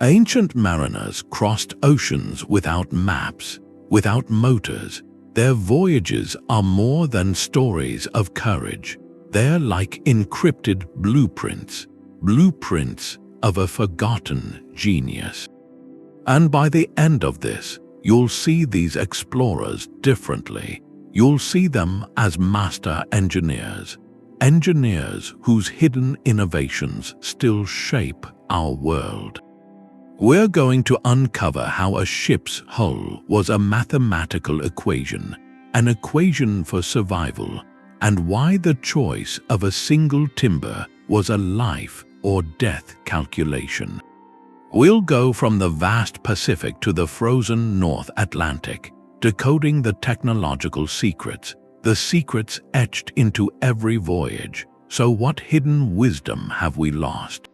Ancient mariners crossed oceans without maps, without motors. Their voyages are more than stories of courage. They're like encrypted blueprints of a forgotten genius. And by the end of this, you'll see these explorers differently. You'll see them as master engineers whose hidden innovations still shape our world. We're going to uncover how a ship's hull was a mathematical equation, an equation for survival, and why the choice of a single timber was a life or death calculation. We'll go from the vast Pacific to the frozen North Atlantic, decoding the technological secrets, the secrets etched into every voyage. So what hidden wisdom have we lost?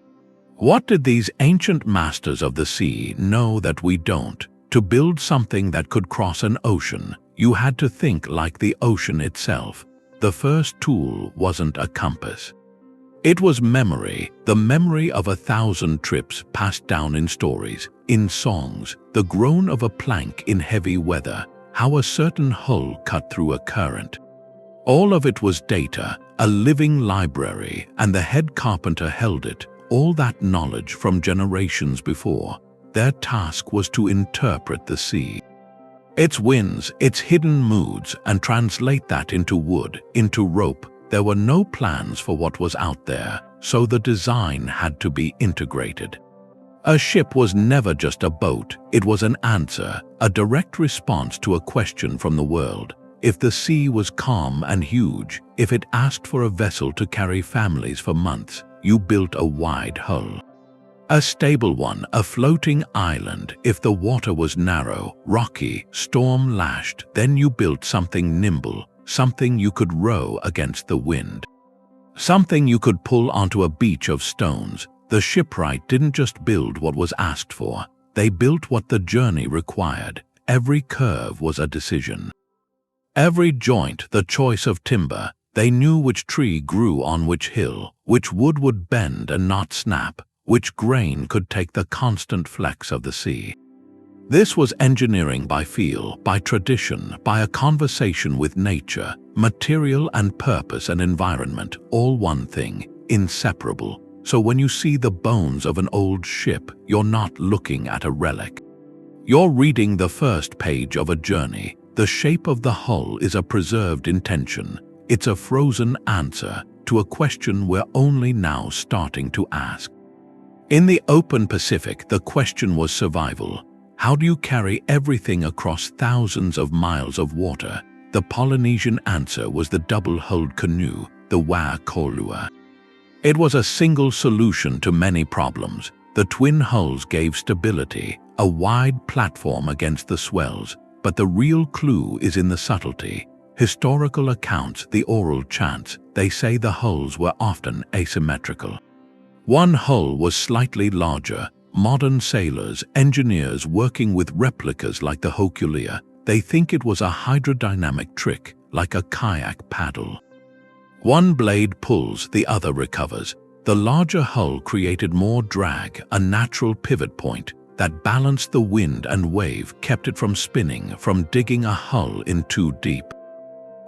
What did these ancient masters of the sea know that we don't? To build something that could cross an ocean, you had to think like the ocean itself. The first tool wasn't a compass. It was memory, the memory of 1,000 trips passed down in stories, in songs, the groan of a plank in heavy weather, how a certain hull cut through a current. All of it was data, a living library, and the head carpenter held it, all that knowledge from generations before. Their task was to interpret the sea, its winds, its hidden moods, and translate that into wood, into rope. There were no plans for what was out there, so the design had to be integrated. A ship was never just a boat, it was an answer, a direct response to a question from the world. If the sea was calm and huge, if it asked for a vessel to carry families for months, you built a wide hull. A stable one, a floating island. If the water was narrow, rocky, storm-lashed, then you built something nimble, something you could row against the wind. Something you could pull onto a beach of stones. The shipwright didn't just build what was asked for, they built what the journey required. Every curve was a decision. Every joint, the choice of timber. They knew which tree grew on which hill, which wood would bend and not snap, which grain could take the constant flex of the sea. This was engineering by feel, by tradition, by a conversation with nature, material and purpose and environment, all one thing, inseparable. So when you see the bones of an old ship, you're not looking at a relic. You're reading the first page of a journey. The shape of the hull is a preserved intention. It's a frozen answer to a question we're only now starting to ask. In the open Pacific, the question was survival. How do you carry everything across thousands of miles of water? The Polynesian answer was the double-hulled canoe, the Wa Kolua. It was a single solution to many problems. The twin hulls gave stability, a wide platform against the swells, but the real clue is in the subtlety. Historical accounts, the oral chants, they say the hulls were often asymmetrical. One hull was slightly larger. Modern sailors, engineers working with replicas like the Hokulea, they think it was a hydrodynamic trick, like a kayak paddle. One blade pulls, the other recovers. The larger hull created more drag, a natural pivot point that balanced the wind and wave, kept it from spinning, from digging a hull in too deep.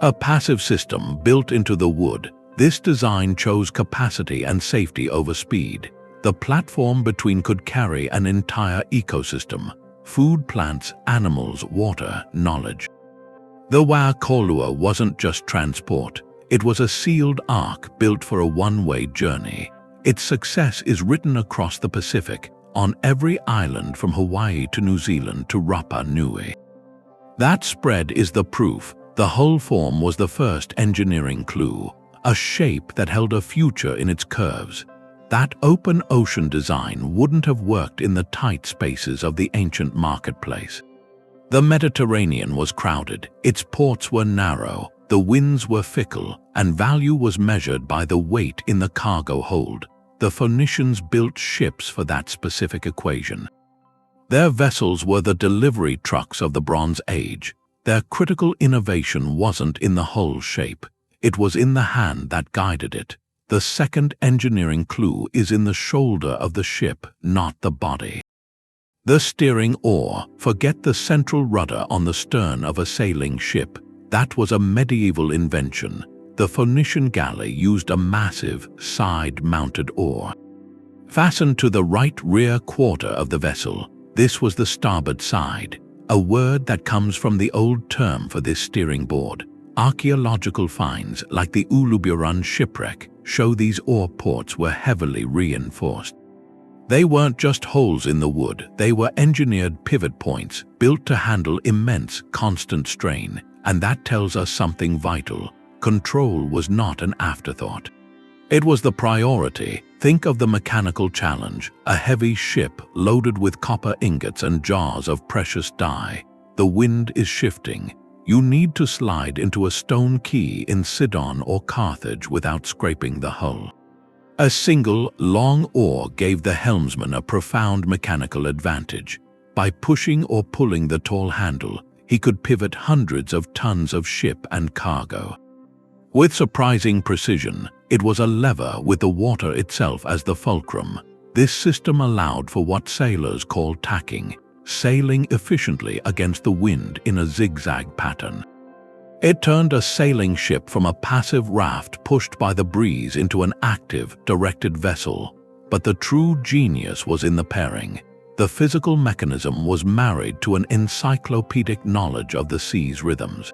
A passive system built into the wood. This design chose capacity and safety over speed. The platform between could carry an entire ecosystem: food, plants, animals, water, knowledge. The Wa Kolua wasn't just transport. It was a sealed ark built for a one-way journey. Its success is written across the Pacific, on every island from Hawaii to New Zealand to Rapa Nui. That spread is the proof. The hull form was the first engineering clue, a shape that held a future in its curves. That open ocean design wouldn't have worked in the tight spaces of the ancient marketplace. The Mediterranean was crowded, its ports were narrow, the winds were fickle, and value was measured by the weight in the cargo hold. The Phoenicians built ships for that specific equation. Their vessels were the delivery trucks of the Bronze Age. Their critical innovation wasn't in the hull shape, it was in the hand that guided it. The second engineering clue is in the shoulder of the ship, not the body. The steering oar, forget the central rudder on the stern of a sailing ship. That was a medieval invention. The Phoenician galley used a massive, side-mounted oar. Fastened to the right rear quarter of the vessel, this was the starboard side, a word that comes from the old term for this steering board. Archaeological finds like the Uluburun shipwreck show these oar ports were heavily reinforced. They weren't just holes in the wood, they were engineered pivot points built to handle immense, constant strain, and that tells us something vital. Control was not an afterthought. It was the priority. Think of the mechanical challenge, a heavy ship loaded with copper ingots and jars of precious dye. The wind is shifting. You need to slide into a stone quay in Sidon or Carthage without scraping the hull. A single, long oar gave the helmsman a profound mechanical advantage. By pushing or pulling the tall handle, he could pivot hundreds of tons of ship and cargo. With surprising precision, it was a lever with the water itself as the fulcrum. This system allowed for what sailors call tacking, sailing efficiently against the wind in a zigzag pattern. It turned a sailing ship from a passive raft pushed by the breeze into an active, directed vessel. But the true genius was in the pairing. The physical mechanism was married to an encyclopedic knowledge of the sea's rhythms.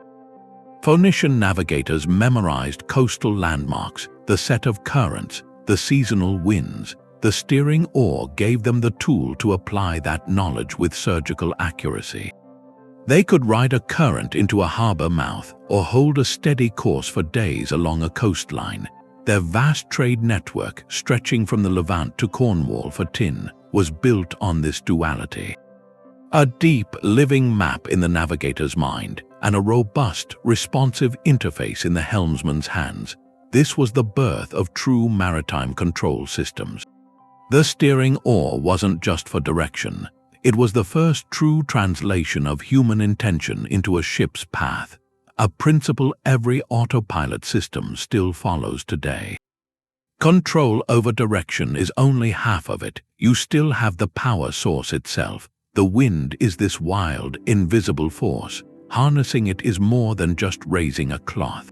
Phoenician navigators memorized coastal landmarks, the set of currents, the seasonal winds. The steering oar gave them the tool to apply that knowledge with surgical accuracy. They could ride a current into a harbor mouth or hold a steady course for days along a coastline. Their vast trade network, stretching from the Levant to Cornwall for tin, was built on this duality. A deep, living map in the navigator's mind, and a robust, responsive interface in the helmsman's hands. This was the birth of true maritime control systems. The steering oar wasn't just for direction. It was the first true translation of human intention into a ship's path, a principle every autopilot system still follows today. Control over direction is only half of it. You still have the power source itself. The wind is this wild, invisible force. Harnessing it is more than just raising a cloth.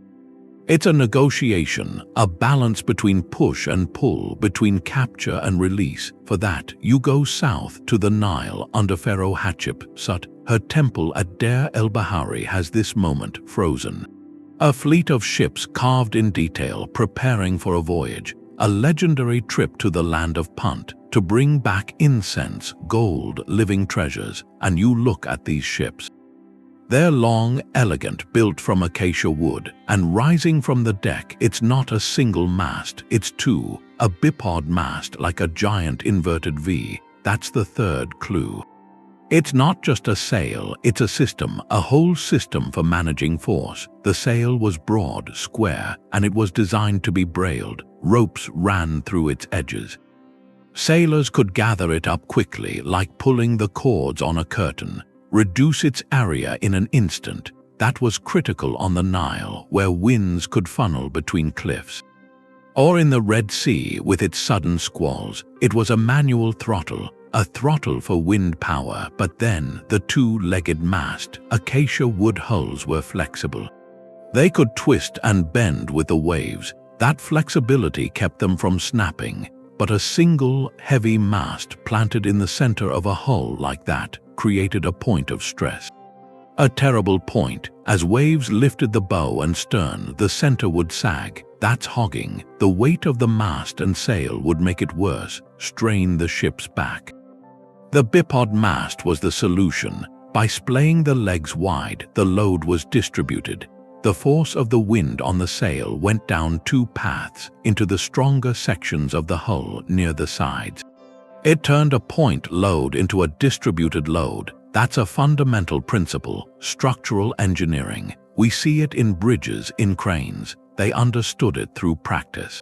It's a negotiation, a balance between push and pull, between capture and release. For that, you go south to the Nile under Pharaoh Hatshepsut. Her temple at Deir el-Bahari has this moment frozen. A fleet of ships carved in detail, preparing for a voyage, a legendary trip to the land of Punt, to bring back incense, gold, living treasures. And you look at these ships. They're long, elegant, built from acacia wood, and rising from the deck, it's not a single mast, it's two, a bipod mast like a giant inverted V. That's the third clue. It's not just a sail, it's a system, a whole system for managing force. The sail was broad, square, and it was designed to be brailed. Ropes ran through its edges. Sailors could gather it up quickly, like pulling the cords on a curtain. Reduce its area in an instant. That was critical on the Nile, where winds could funnel between cliffs. Or in the Red Sea, with its sudden squalls, it was a manual throttle, a throttle for wind power. But then, the two-legged mast, acacia wood hulls were flexible. They could twist and bend with the waves. That flexibility kept them from snapping. But a single, heavy mast planted in the center of a hull like that created a point of stress. A terrible point. As waves lifted the bow and stern, the center would sag. That's hogging. The weight of the mast and sail would make it worse, strain the ship's back. The bipod mast was the solution. By splaying the legs wide, the load was distributed. The force of the wind on the sail went down two paths into the stronger sections of the hull near the sides. It turned a point load into a distributed load. That's a fundamental principle, structural engineering. We see it in bridges, in cranes. They understood it through practice.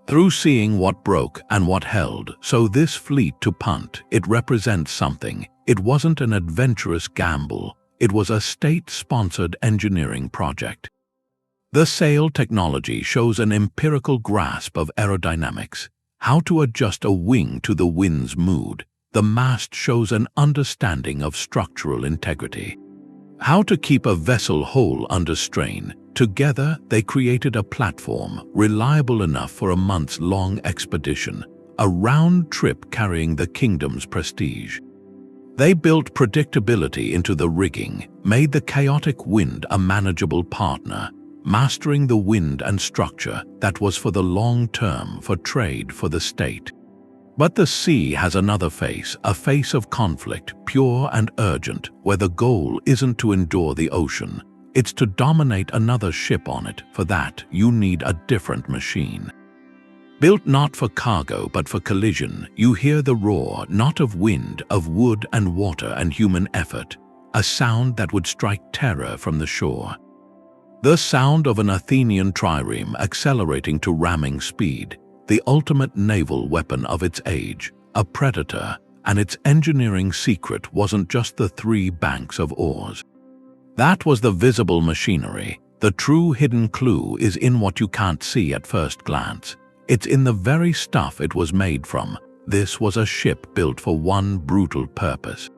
Through seeing what broke and what held. So this fleet to Punt, it represents something. It wasn't an adventurous gamble. It was a state-sponsored engineering project. The sail technology shows an empirical grasp of aerodynamics, how to adjust a wing to the wind's mood. The mast shows an understanding of structural integrity. How to keep a vessel whole under strain. Together, they created a platform reliable enough for a months-long expedition, a round trip carrying the kingdom's prestige. They built predictability into the rigging, made the chaotic wind a manageable partner, mastering the wind and structure that was for the long term, for trade, for the state. But the sea has another face, a face of conflict, pure and urgent, where the goal isn't to endure the ocean, it's to dominate another ship on it. For that, you need a different machine. Built not for cargo but for collision, you hear the roar, not of wind, of wood and water and human effort, a sound that would strike terror from the shore. The sound of an Athenian trireme accelerating to ramming speed, the ultimate naval weapon of its age, a predator, and its engineering secret wasn't just the 3 banks of oars. That was the visible machinery. The true hidden clue is in what you can't see at first glance. It's in the very stuff it was made from. This was a ship built for one brutal purpose: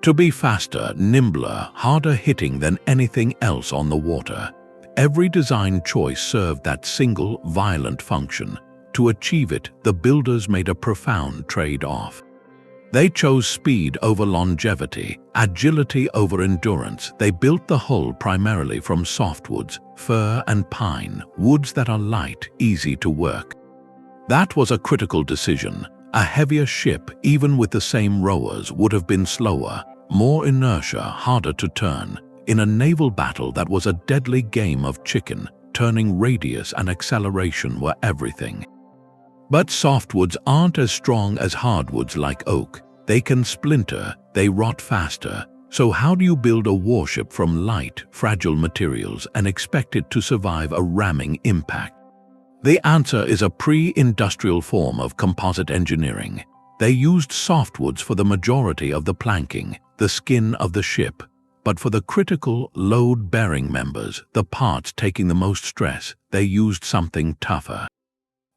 to be faster, nimbler, harder hitting than anything else on the water. Every design choice served that single, violent function. To achieve it, the builders made a profound trade-off. They chose speed over longevity, agility over endurance. They built the hull primarily from softwoods, fir and pine, woods that are light, easy to work. That was a critical decision. A heavier ship, even with the same rowers, would have been slower, more inertia, harder to turn. In a naval battle that was a deadly game of chicken, turning radius and acceleration were everything. But softwoods aren't as strong as hardwoods like oak. They can splinter, they rot faster. So how do you build a warship from light, fragile materials and expect it to survive a ramming impact? The answer is a pre-industrial form of composite engineering. They used softwoods for the majority of the planking, the skin of the ship. But for the critical, load-bearing members, the parts taking the most stress, they used something tougher.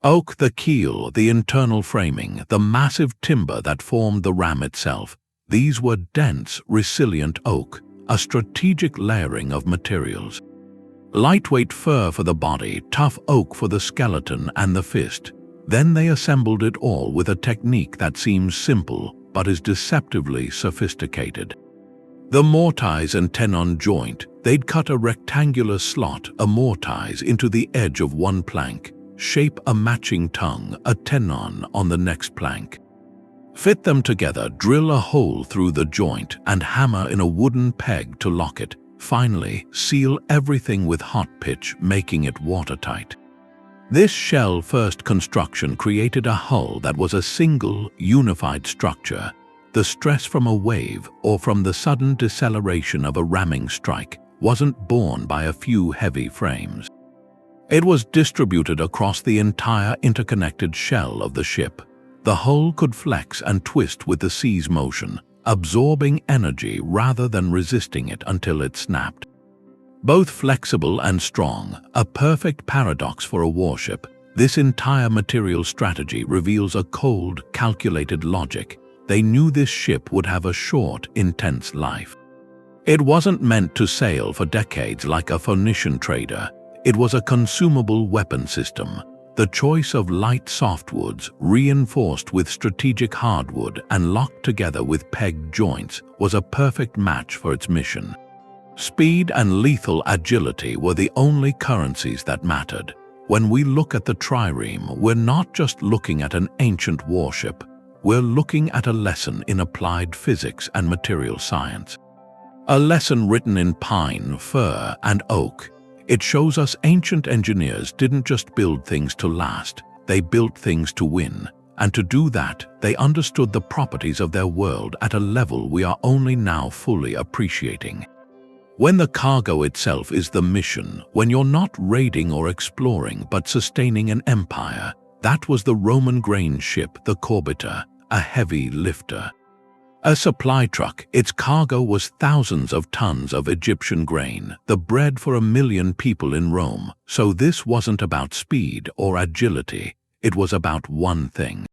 Oak, the keel, the internal framing, the massive timber that formed the ram itself. These were dense, resilient oak, a strategic layering of materials. Lightweight fir for the body, tough oak for the skeleton and the fist. Then they assembled it all with a technique that seems simple but is deceptively sophisticated. The mortise and tenon joint, they'd cut a rectangular slot, a mortise, into the edge of one plank, shape a matching tongue, a tenon, on the next plank. Fit them together, drill a hole through the joint, and hammer in a wooden peg to lock it. Finally, seal everything with hot pitch, making it watertight. This shell-first construction created a hull that was a single, unified structure. The stress from a wave or from the sudden deceleration of a ramming strike wasn't borne by a few heavy frames. It was distributed across the entire interconnected shell of the ship. The hull could flex and twist with the sea's motion, absorbing energy rather than resisting it until it snapped. Both flexible and strong, a perfect paradox for a warship, this entire material strategy reveals a cold, calculated logic. They knew this ship would have a short, intense life. It wasn't meant to sail for decades like a Phoenician trader. It was a consumable weapon system. The choice of light softwoods, reinforced with strategic hardwood and locked together with pegged joints, was a perfect match for its mission. Speed and lethal agility were the only currencies that mattered. When we look at the Trireme, we're not just looking at an ancient warship. We're looking at a lesson in applied physics and material science. A lesson written in pine, fir, and oak. It shows us ancient engineers didn't just build things to last, they built things to win. And to do that, they understood the properties of their world at a level we are only now fully appreciating. When the cargo itself is the mission, when you're not raiding or exploring but sustaining an empire, that was the Roman grain ship, the Corbiter, a heavy lifter. A supply truck, its cargo was thousands of tons of Egyptian grain, the bread for 1 million people in Rome. So this wasn't about speed or agility, it was about one thing: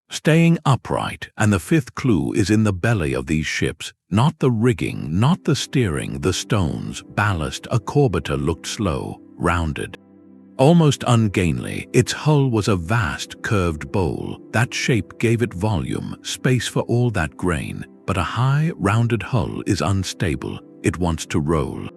staying upright, and the fifth clue is in the belly of these ships, not the rigging, not the steering, the stones, ballast. A corbiter looked slow, rounded, almost ungainly. Its hull was a vast, curved bowl. That shape gave it volume, space for all that grain, but a high, rounded hull is unstable. It wants to roll.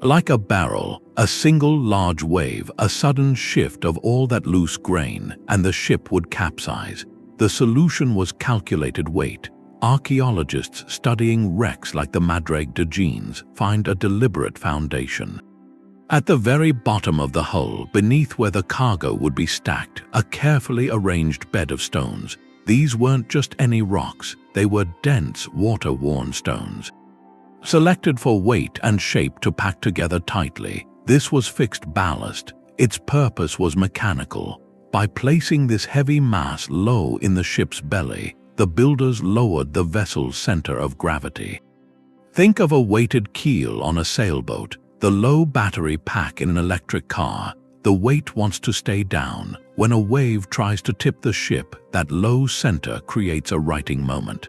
Like a barrel, a single large wave, a sudden shift of all that loose grain, and the ship would capsize. The solution was calculated weight. Archaeologists studying wrecks like the Madrague de Jeans find a deliberate foundation. At the very bottom of the hull, beneath where the cargo would be stacked, a carefully arranged bed of stones. These weren't just any rocks, they were dense, water-worn stones. Selected for weight and shape to pack together tightly, this was fixed ballast. Its purpose was mechanical. By placing this heavy mass low in the ship's belly, the builders lowered the vessel's center of gravity. Think of a weighted keel on a sailboat, the low battery pack in an electric car. The weight wants to stay down. When a wave tries to tip the ship, that low center creates a righting moment.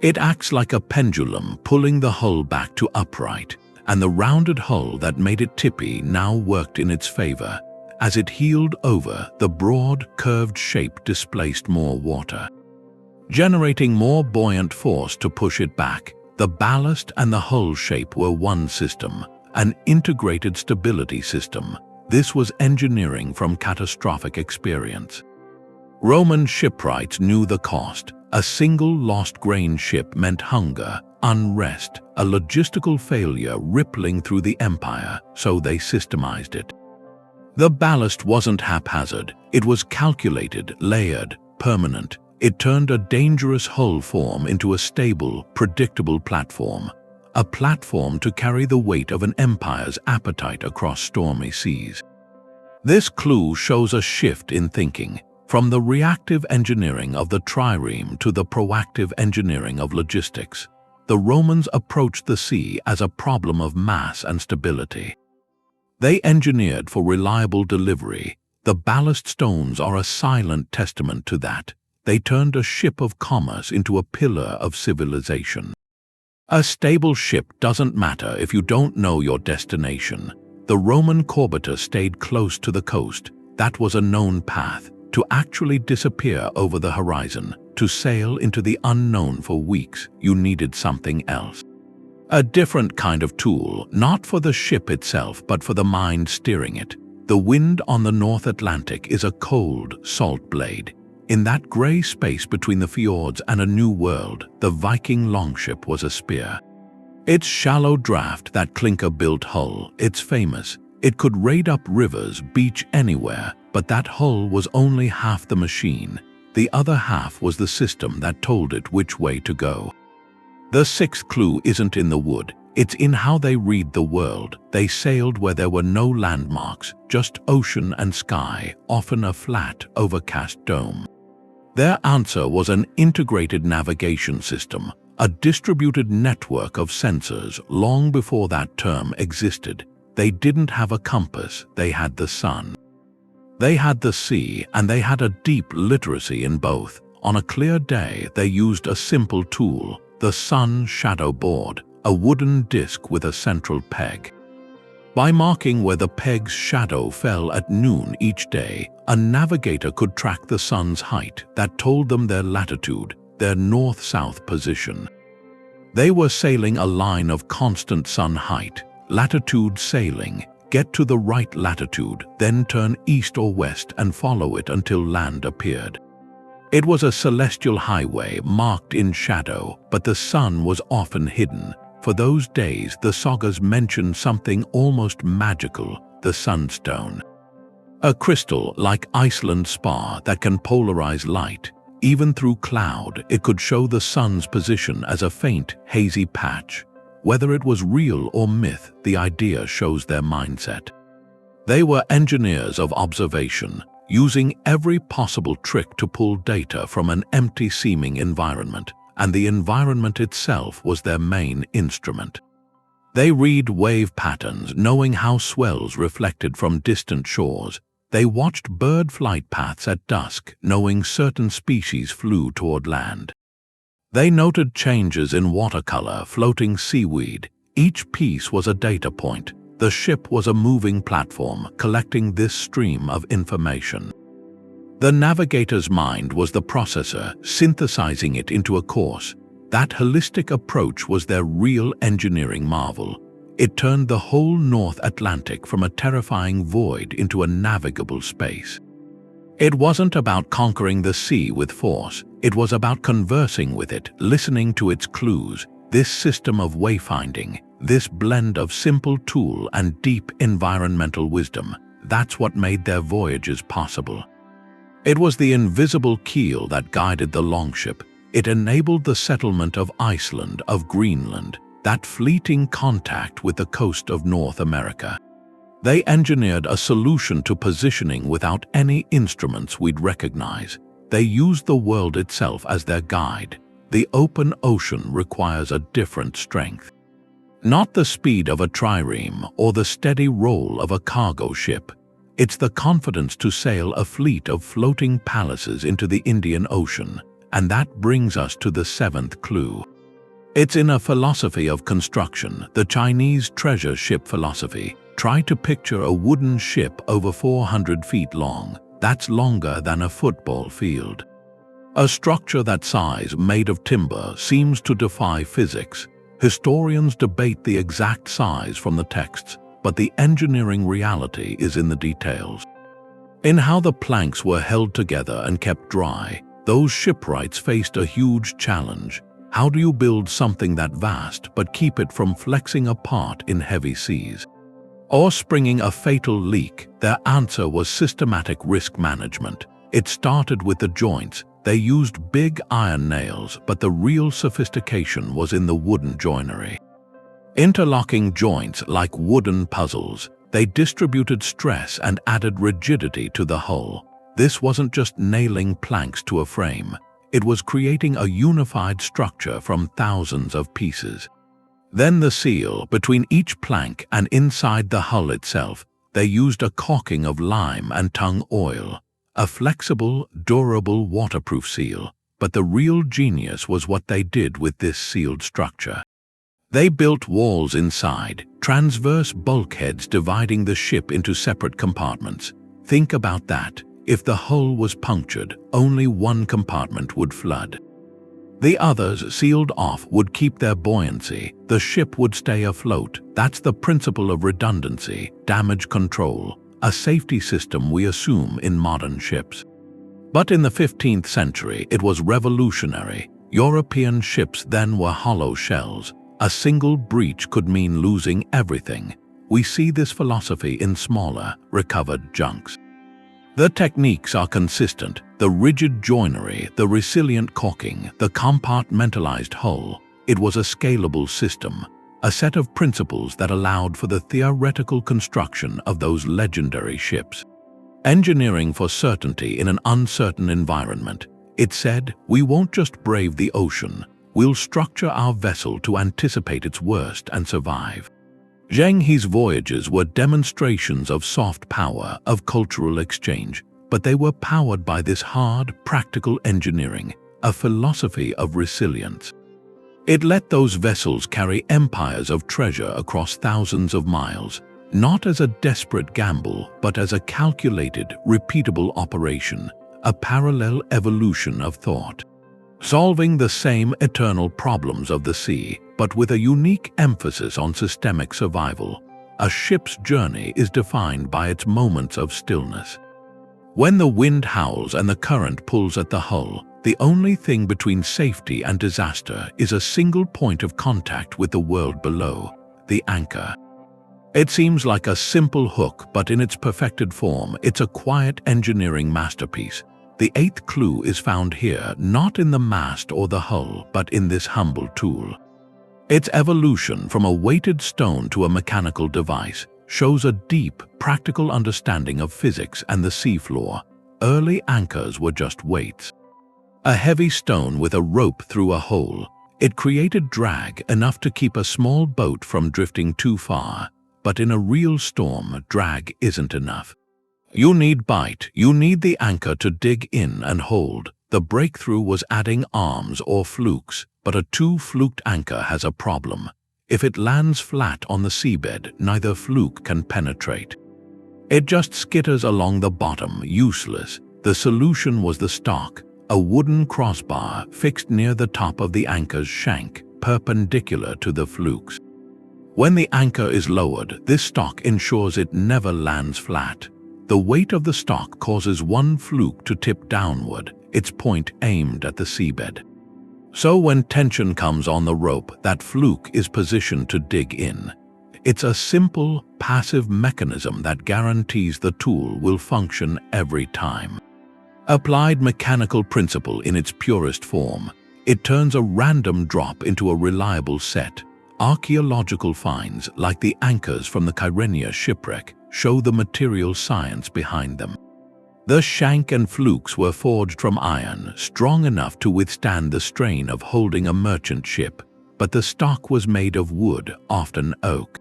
It acts like a pendulum, pulling the hull back to upright, and the rounded hull that made it tippy now worked in its favor. As it heeled over, the broad, curved shape displaced more water, generating more buoyant force to push it back. The ballast and the hull shape were one system, an integrated stability system. This was engineering from catastrophic experience. Roman shipwrights knew the cost. A single lost grain ship meant hunger, unrest, a logistical failure rippling through the empire, so they systemized it. The ballast wasn't haphazard. It was calculated, layered, permanent. It turned a dangerous hull form into a stable, predictable platform. A platform to carry the weight of an empire's appetite across stormy seas. This clue shows a shift in thinking, from the reactive engineering of the Trireme to the proactive engineering of logistics. The Romans approached the sea as a problem of mass and stability. They engineered for reliable delivery. The ballast stones are a silent testament to that. They turned a ship of commerce into a pillar of civilization. A stable ship doesn't matter if you don't know your destination. The Roman corbiter stayed close to the coast. That was a known path. To actually disappear over the horizon, to sail into the unknown for weeks, you needed something else. A different kind of tool, not for the ship itself, but for the mind steering it. The wind on the North Atlantic is a cold, salt blade. In that gray space between the fjords and a new world, the Viking longship was a spear. Its shallow draft, that clinker-built hull, it's famous. It could raid up rivers, beach anywhere, but that hull was only half the machine. The other half was the system that told it which way to go. The sixth clue isn't in the wood, it's in how they read the world. They sailed where there were no landmarks, just ocean and sky, often a flat, overcast dome. Their answer was an integrated navigation system, a distributed network of sensors. Long before that term existed, they didn't have a compass, they had the sun. They had the sea, and they had a deep literacy in both. On a clear day, they used a simple tool, the sun shadow board, a wooden disc with a central peg. By marking where the peg's shadow fell at noon each day, a navigator could track the sun's height. That told them their latitude, their north-south position. They were sailing a line of constant sun height, latitude sailing. Get to the right latitude, then turn east or west and follow it until land appeared. It was a celestial highway marked in shadow, but the sun was often hidden. For those days, the sagas mention something almost magical, the sunstone. A crystal like Iceland's spar that can polarize light. Even through cloud, it could show the sun's position as a faint, hazy patch. Whether it was real or myth, the idea shows their mindset. They were engineers of observation, using every possible trick to pull data from an empty-seeming environment, and the environment itself was their main instrument. They read wave patterns, knowing how swells reflected from distant shores. They watched bird flight paths at dusk, knowing certain species flew toward land. They noted changes in watercolor, floating seaweed. Each piece was a data point. The ship was a moving platform, collecting this stream of information. The navigator's mind was the processor, synthesizing it into a course. That holistic approach was their real engineering marvel. It turned the whole North Atlantic from a terrifying void into a navigable space. It wasn't about conquering the sea with force. It was about conversing with it, listening to its clues. This system of wayfinding, this blend of simple tool and deep environmental wisdom, that's what made their voyages possible. It was the invisible keel that guided the Longship. It enabled the settlement of Iceland, of Greenland, that fleeting contact with the coast of North America. They engineered a solution to positioning without any instruments we'd recognize. They used the world itself as their guide. The open ocean requires a different strength. Not the speed of a trireme or the steady roll of a cargo ship. It's the confidence to sail a fleet of floating palaces into the Indian Ocean. And that brings us to the seventh clue. It's in a philosophy of construction, the Chinese treasure ship philosophy. Try to picture a wooden ship over 400 feet long. That's longer than a football field. A structure that size, made of timber, seems to defy physics. Historians debate the exact size from the texts, but the engineering reality is in the details. In how the planks were held together and kept dry, those shipwrights faced a huge challenge. How do you build something that vast but keep it from flexing apart in heavy seas? Or springing a fatal leak? Their answer was systematic risk management. It started with the joints. They used big iron nails, but the real sophistication was in the wooden joinery. Interlocking joints like wooden puzzles, they distributed stress and added rigidity to the hull. This wasn't just nailing planks to a frame. It was creating a unified structure from thousands of pieces. Then the seal, between each plank and inside the hull itself, they used a caulking of lime and tung oil, a flexible, durable, waterproof seal. But the real genius was what they did with this sealed structure. They built walls inside, transverse bulkheads dividing the ship into separate compartments. Think about that. If the hull was punctured, only one compartment would flood. The others, sealed off, would keep their buoyancy. The ship would stay afloat. That's the principle of redundancy, damage control, a safety system we assume in modern ships. But in the 15th century, it was revolutionary. European ships then were hollow shells. A single breach could mean losing everything. We see this philosophy in smaller, recovered junks. The techniques are consistent: the rigid joinery, the resilient caulking, the compartmentalized hull. It was a scalable system, a set of principles that allowed for the theoretical construction of those legendary ships. Engineering for certainty in an uncertain environment. It said, we won't just brave the ocean, we'll structure our vessel to anticipate its worst and survive. Zheng He's voyages were demonstrations of soft power, of cultural exchange, but they were powered by this hard, practical engineering, a philosophy of resilience. It let those vessels carry empires of treasure across thousands of miles, not as a desperate gamble, but as a calculated, repeatable operation, a parallel evolution of thought. Solving the same eternal problems of the sea, but with a unique emphasis on systemic survival. A ship's journey is defined by its moments of stillness. When the wind howls and the current pulls at the hull, the only thing between safety and disaster is a single point of contact with the world below, the anchor. It seems like a simple hook, but in its perfected form, it's a quiet engineering masterpiece. The eighth clue is found here, not in the mast or the hull, but in this humble tool. Its evolution from a weighted stone to a mechanical device shows a deep, practical understanding of physics and the seafloor. Early anchors were just weights. A heavy stone with a rope through a hole. It created drag enough to keep a small boat from drifting too far, but in a real storm, drag isn't enough. You need bite, you need the anchor to dig in and hold. The breakthrough was adding arms or flukes, but a two-fluked anchor has a problem. If it lands flat on the seabed, neither fluke can penetrate. It just skitters along the bottom, useless. The solution was the stock, a wooden crossbar fixed near the top of the anchor's shank, perpendicular to the flukes. When the anchor is lowered, this stock ensures it never lands flat. The weight of the stock causes one fluke to tip downward, its point aimed at the seabed. So when tension comes on the rope, that fluke is positioned to dig in. It's a simple, passive mechanism that guarantees the tool will function every time. Applied mechanical principle in its purest form, it turns a random drop into a reliable set. Archaeological finds, like the anchors from the Trireme shipwreck, show the material science behind them. The shank and flukes were forged from iron, strong enough to withstand the strain of holding a merchant ship, but the stock was made of wood, often oak.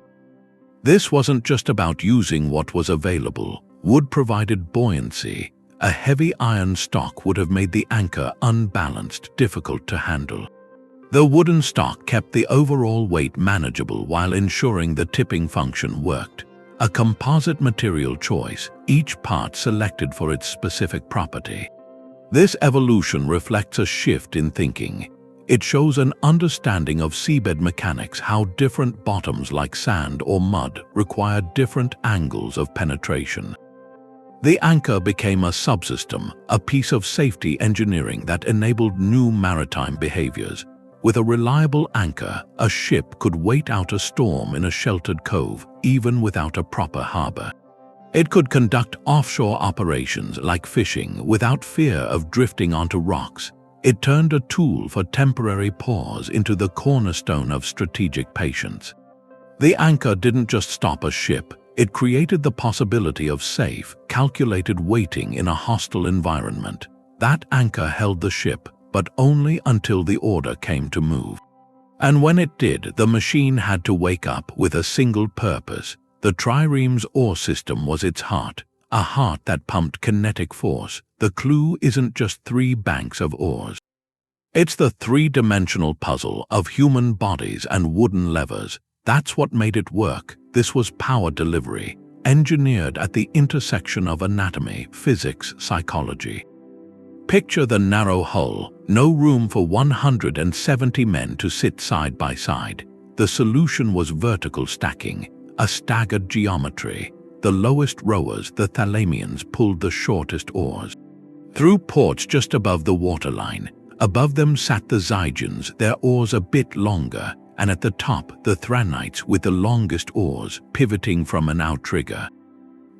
This wasn't just about using what was available. Wood provided buoyancy. A heavy iron stock would have made the anchor unbalanced, difficult to handle. The wooden stock kept the overall weight manageable while ensuring the tipping function worked. A composite material choice, each part selected for its specific property. This evolution reflects a shift in thinking. It shows an understanding of seabed mechanics, how different bottoms like sand or mud require different angles of penetration. The anchor became a subsystem, a piece of safety engineering that enabled new maritime behaviors. With a reliable anchor, a ship could wait out a storm in a sheltered cove, even without a proper harbor. It could conduct offshore operations like fishing without fear of drifting onto rocks. It turned a tool for temporary pause into the cornerstone of strategic patience. The anchor didn't just stop a ship, it created the possibility of safe, calculated waiting in a hostile environment. That anchor held the ship, but only until the order came to move. And when it did, the machine had to wake up with a single purpose. The Trireme's oar system was its heart, a heart that pumped kinetic force. The clue isn't just 3 banks of oars. It's the 3-dimensional puzzle of human bodies and wooden levers. That's what made it work. This was power delivery, engineered at the intersection of anatomy, physics, psychology. Picture the narrow hull, no room for 170 men to sit side by side. The solution was vertical stacking, a staggered geometry. The lowest rowers, the Thalamians, pulled the shortest oars. Through ports just above the waterline, above them sat the Zygians, their oars a bit longer, and at the top the Thranites with the longest oars, pivoting from an outrigger.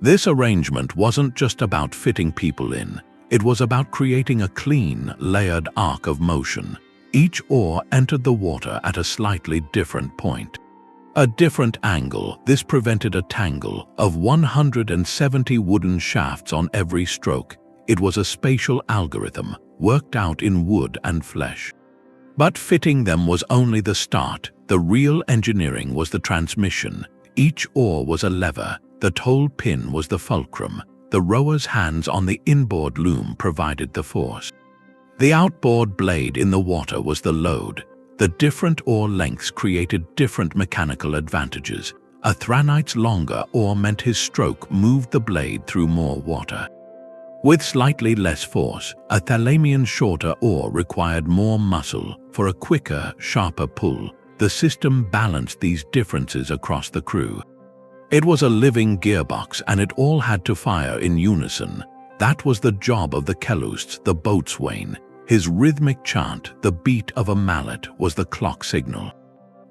This arrangement wasn't just about fitting people in. It was about creating a clean, layered arc of motion. Each oar entered the water at a slightly different point. A different angle. This prevented a tangle of 170 wooden shafts on every stroke. It was a spatial algorithm, worked out in wood and flesh. But fitting them was only the start. The real engineering was the transmission. Each oar was a lever. The toll pin was the fulcrum. The rower's hands on the inboard loom provided the force. The outboard blade in the water was the load. The different oar lengths created different mechanical advantages. A Thranite's longer oar meant his stroke moved the blade through more water. With slightly less force, a Thalamian's shorter oar required more muscle for a quicker, sharper pull. The system balanced these differences across the crew. It was a living gearbox, and it all had to fire in unison. That was the job of the Kelusts, the boatswain. His rhythmic chant, the beat of a mallet, was the clock signal.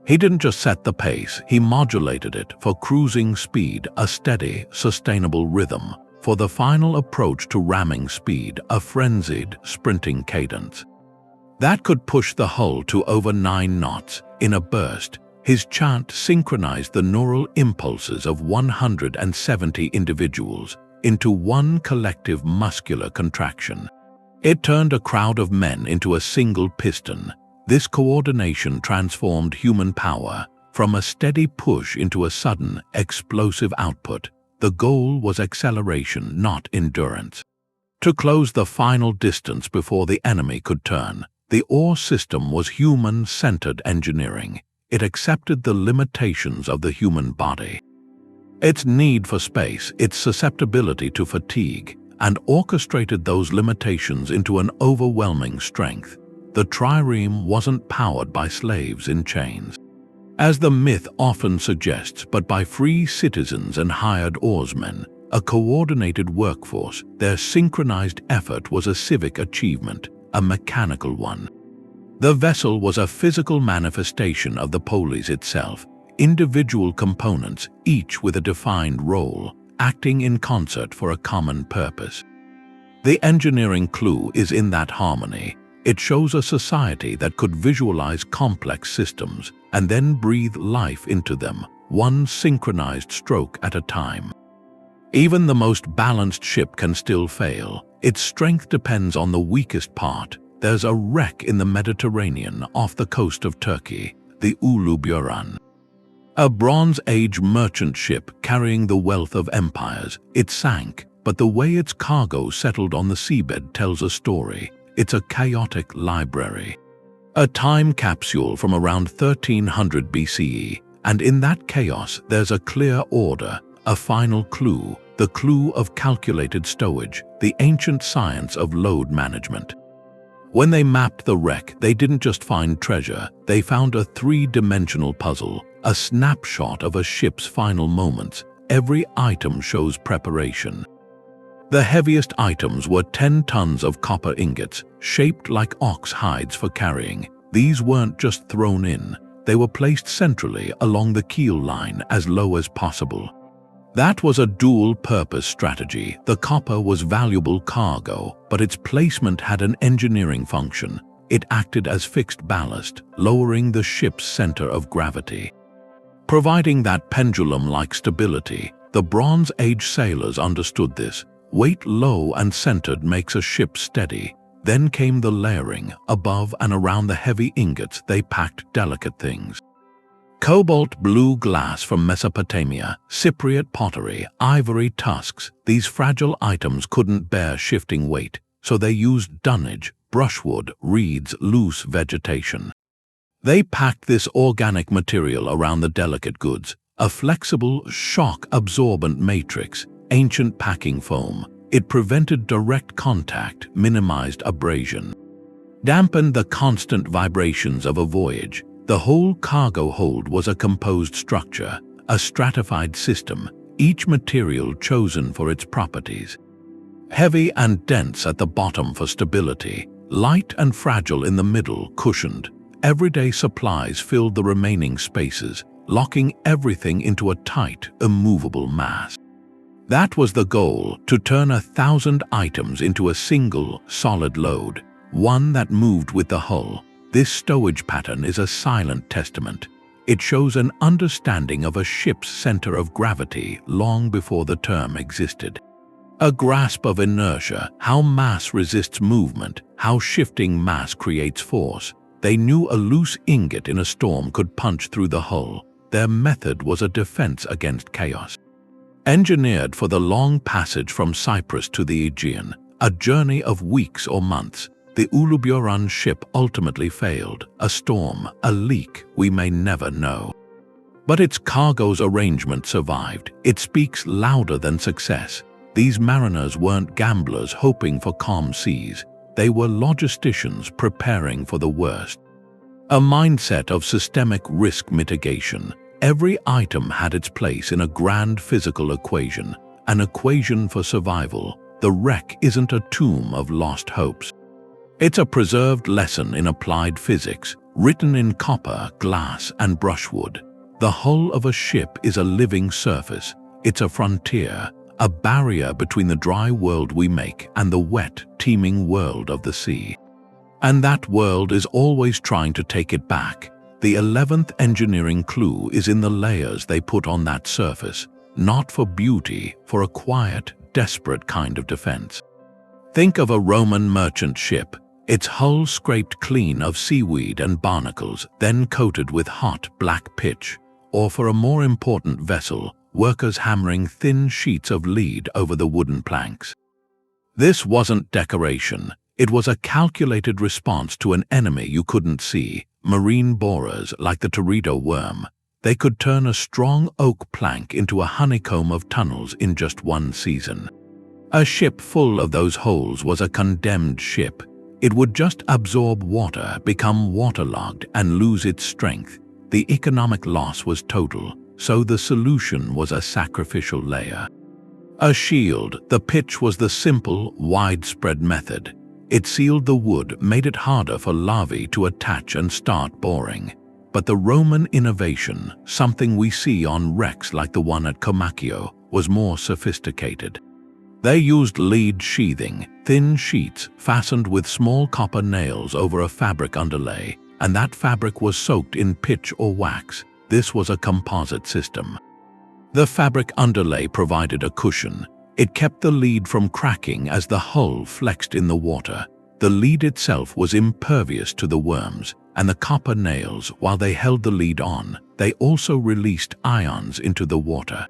He didn't just set the pace, he modulated it for cruising speed, a steady, sustainable rhythm. For the final approach to ramming speed, a frenzied, sprinting cadence. That could push the hull to over 9 knots in a burst. His chant synchronized the neural impulses of 170 individuals into one collective muscular contraction. It turned a crowd of men into a single piston. This coordination transformed human power from a steady push into a sudden, explosive output. The goal was acceleration, not endurance. To close the final distance before the enemy could turn, the oar system was human-centered engineering. It accepted the limitations of the human body. Its need for space, its susceptibility to fatigue, and orchestrated those limitations into an overwhelming strength. The Trireme wasn't powered by slaves in chains, as the myth often suggests, but by free citizens and hired oarsmen, a coordinated workforce. Their synchronized effort was a civic achievement, a mechanical one. The vessel was a physical manifestation of the polis itself, individual components, each with a defined role, acting in concert for a common purpose. The engineering clue is in that harmony. It shows a society that could visualize complex systems and then breathe life into them, one synchronized stroke at a time. Even the most balanced ship can still fail. Its strength depends on the weakest part. There's a wreck in the Mediterranean off the coast of Turkey, the Ulu Buran. A Bronze Age merchant ship carrying the wealth of empires. It sank, but the way its cargo settled on the seabed tells a story. It's a chaotic library. A time capsule from around 1300 BCE, and in that chaos there's a clear order, a final clue, the clue of calculated stowage, the ancient science of load management. When they mapped the wreck, they didn't just find treasure, they found a three-dimensional puzzle, a snapshot of a ship's final moments. Every item shows preparation. The heaviest items were 10 tons of copper ingots, shaped like ox hides for carrying. These weren't just thrown in, they were placed centrally along the keel line as low as possible. That was a dual-purpose strategy. The copper was valuable cargo, but its placement had an engineering function. It acted as fixed ballast, lowering the ship's center of gravity, providing that pendulum-like stability. The Bronze Age sailors understood this. Weight low and centered makes a ship steady. Then came the layering. Above and around the heavy ingots, they packed delicate things. Cobalt blue glass from Mesopotamia, Cypriot pottery, ivory tusks. These fragile items couldn't bear shifting weight, so they used dunnage, brushwood, reeds, loose vegetation. They packed this organic material around the delicate goods, a flexible, shock-absorbent matrix, ancient packing foam. It prevented direct contact, minimized abrasion, dampened the constant vibrations of a voyage. The whole cargo hold was a composed structure, a stratified system, each material chosen for its properties. Heavy and dense at the bottom for stability, light and fragile in the middle, cushioned. Everyday supplies filled the remaining spaces, locking everything into a tight, immovable mass. That was the goal, to turn 1,000 items into a single, solid load, one that moved with the hull. This stowage pattern is a silent testament. It shows an understanding of a ship's center of gravity long before the term existed. A grasp of inertia, how mass resists movement, how shifting mass creates force. They knew a loose ingot in a storm could punch through the hull. Their method was a defense against chaos. Engineered for the long passage from Cyprus to the Aegean, a journey of weeks or months, the Uluburan ship ultimately failed. A storm, a leak, we may never know. But its cargo's arrangement survived. It speaks louder than success. These mariners weren't gamblers hoping for calm seas. They were logisticians preparing for the worst. A mindset of systemic risk mitigation. Every item had its place in a grand physical equation, an equation for survival. The wreck isn't a tomb of lost hopes. It's a preserved lesson in applied physics, written in copper, glass, and brushwood. The hull of a ship is a living surface. It's a frontier, a barrier between the dry world we make and the wet, teeming world of the sea. And that world is always trying to take it back. The 11th engineering clue is in the layers they put on that surface, not for beauty, for a quiet, desperate kind of defense. Think of a Roman merchant ship, its hull scraped clean of seaweed and barnacles, then coated with hot black pitch. Or for a more important vessel, workers hammering thin sheets of lead over the wooden planks. This wasn't decoration. It was a calculated response to an enemy you couldn't see, marine borers like the teredo worm. They could turn a strong oak plank into a honeycomb of tunnels in just one season. A ship full of those holes was a condemned ship. It would just absorb water, become waterlogged, and lose its strength. The economic loss was total, so the solution was a sacrificial layer. A shield. The pitch was the simple, widespread method. It sealed the wood, made it harder for larvae to attach and start boring. But the Roman innovation, something we see on wrecks like the one at Comacchio, was more sophisticated. They used lead sheathing, thin sheets fastened with small copper nails over a fabric underlay, and that fabric was soaked in pitch or wax. This was a composite system. The fabric underlay provided a cushion. It kept the lead from cracking as the hull flexed in the water. The lead itself was impervious to the worms, and the copper nails, while they held the lead on, they also released ions into the water.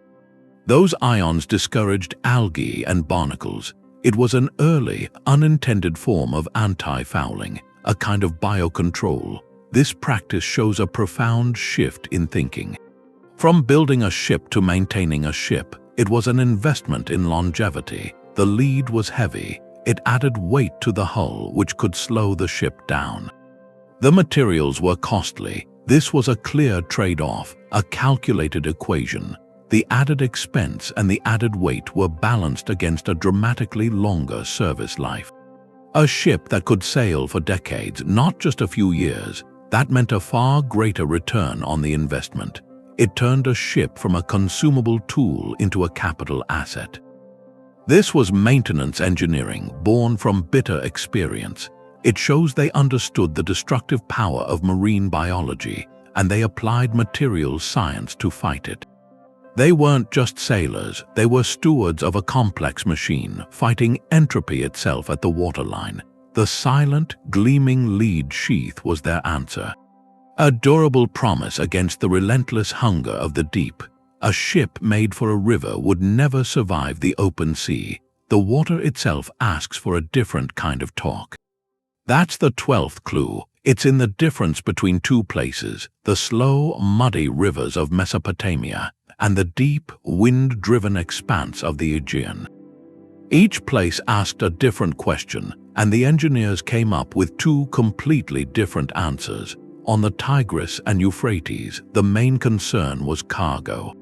Those ions discouraged algae and barnacles. It was an early, unintended form of anti-fouling, a kind of biocontrol. This practice shows a profound shift in thinking. From building a ship to maintaining a ship, it was an investment in longevity. The lead was heavy. It added weight to the hull, which could slow the ship down. The materials were costly. This was a clear trade-off, a calculated equation. The added expense and the added weight were balanced against a dramatically longer service life. A ship that could sail for decades, not just a few years, that meant a far greater return on the investment. It turned a ship from a consumable tool into a capital asset. This was maintenance engineering born from bitter experience. It shows they understood the destructive power of marine biology, and they applied materials science to fight it. They weren't just sailors, they were stewards of a complex machine, fighting entropy itself at the waterline. The silent, gleaming lead sheath was their answer. A durable promise against the relentless hunger of the deep. A ship made for a river would never survive the open sea. The water itself asks for a different kind of talk. That's the 12th clue. It's in the difference between two places, the slow, muddy rivers of Mesopotamia and the deep, wind-driven expanse of the Aegean. Each place asked a different question, and the engineers came up with two completely different answers. On the Tigris and Euphrates, the main concern was cargo.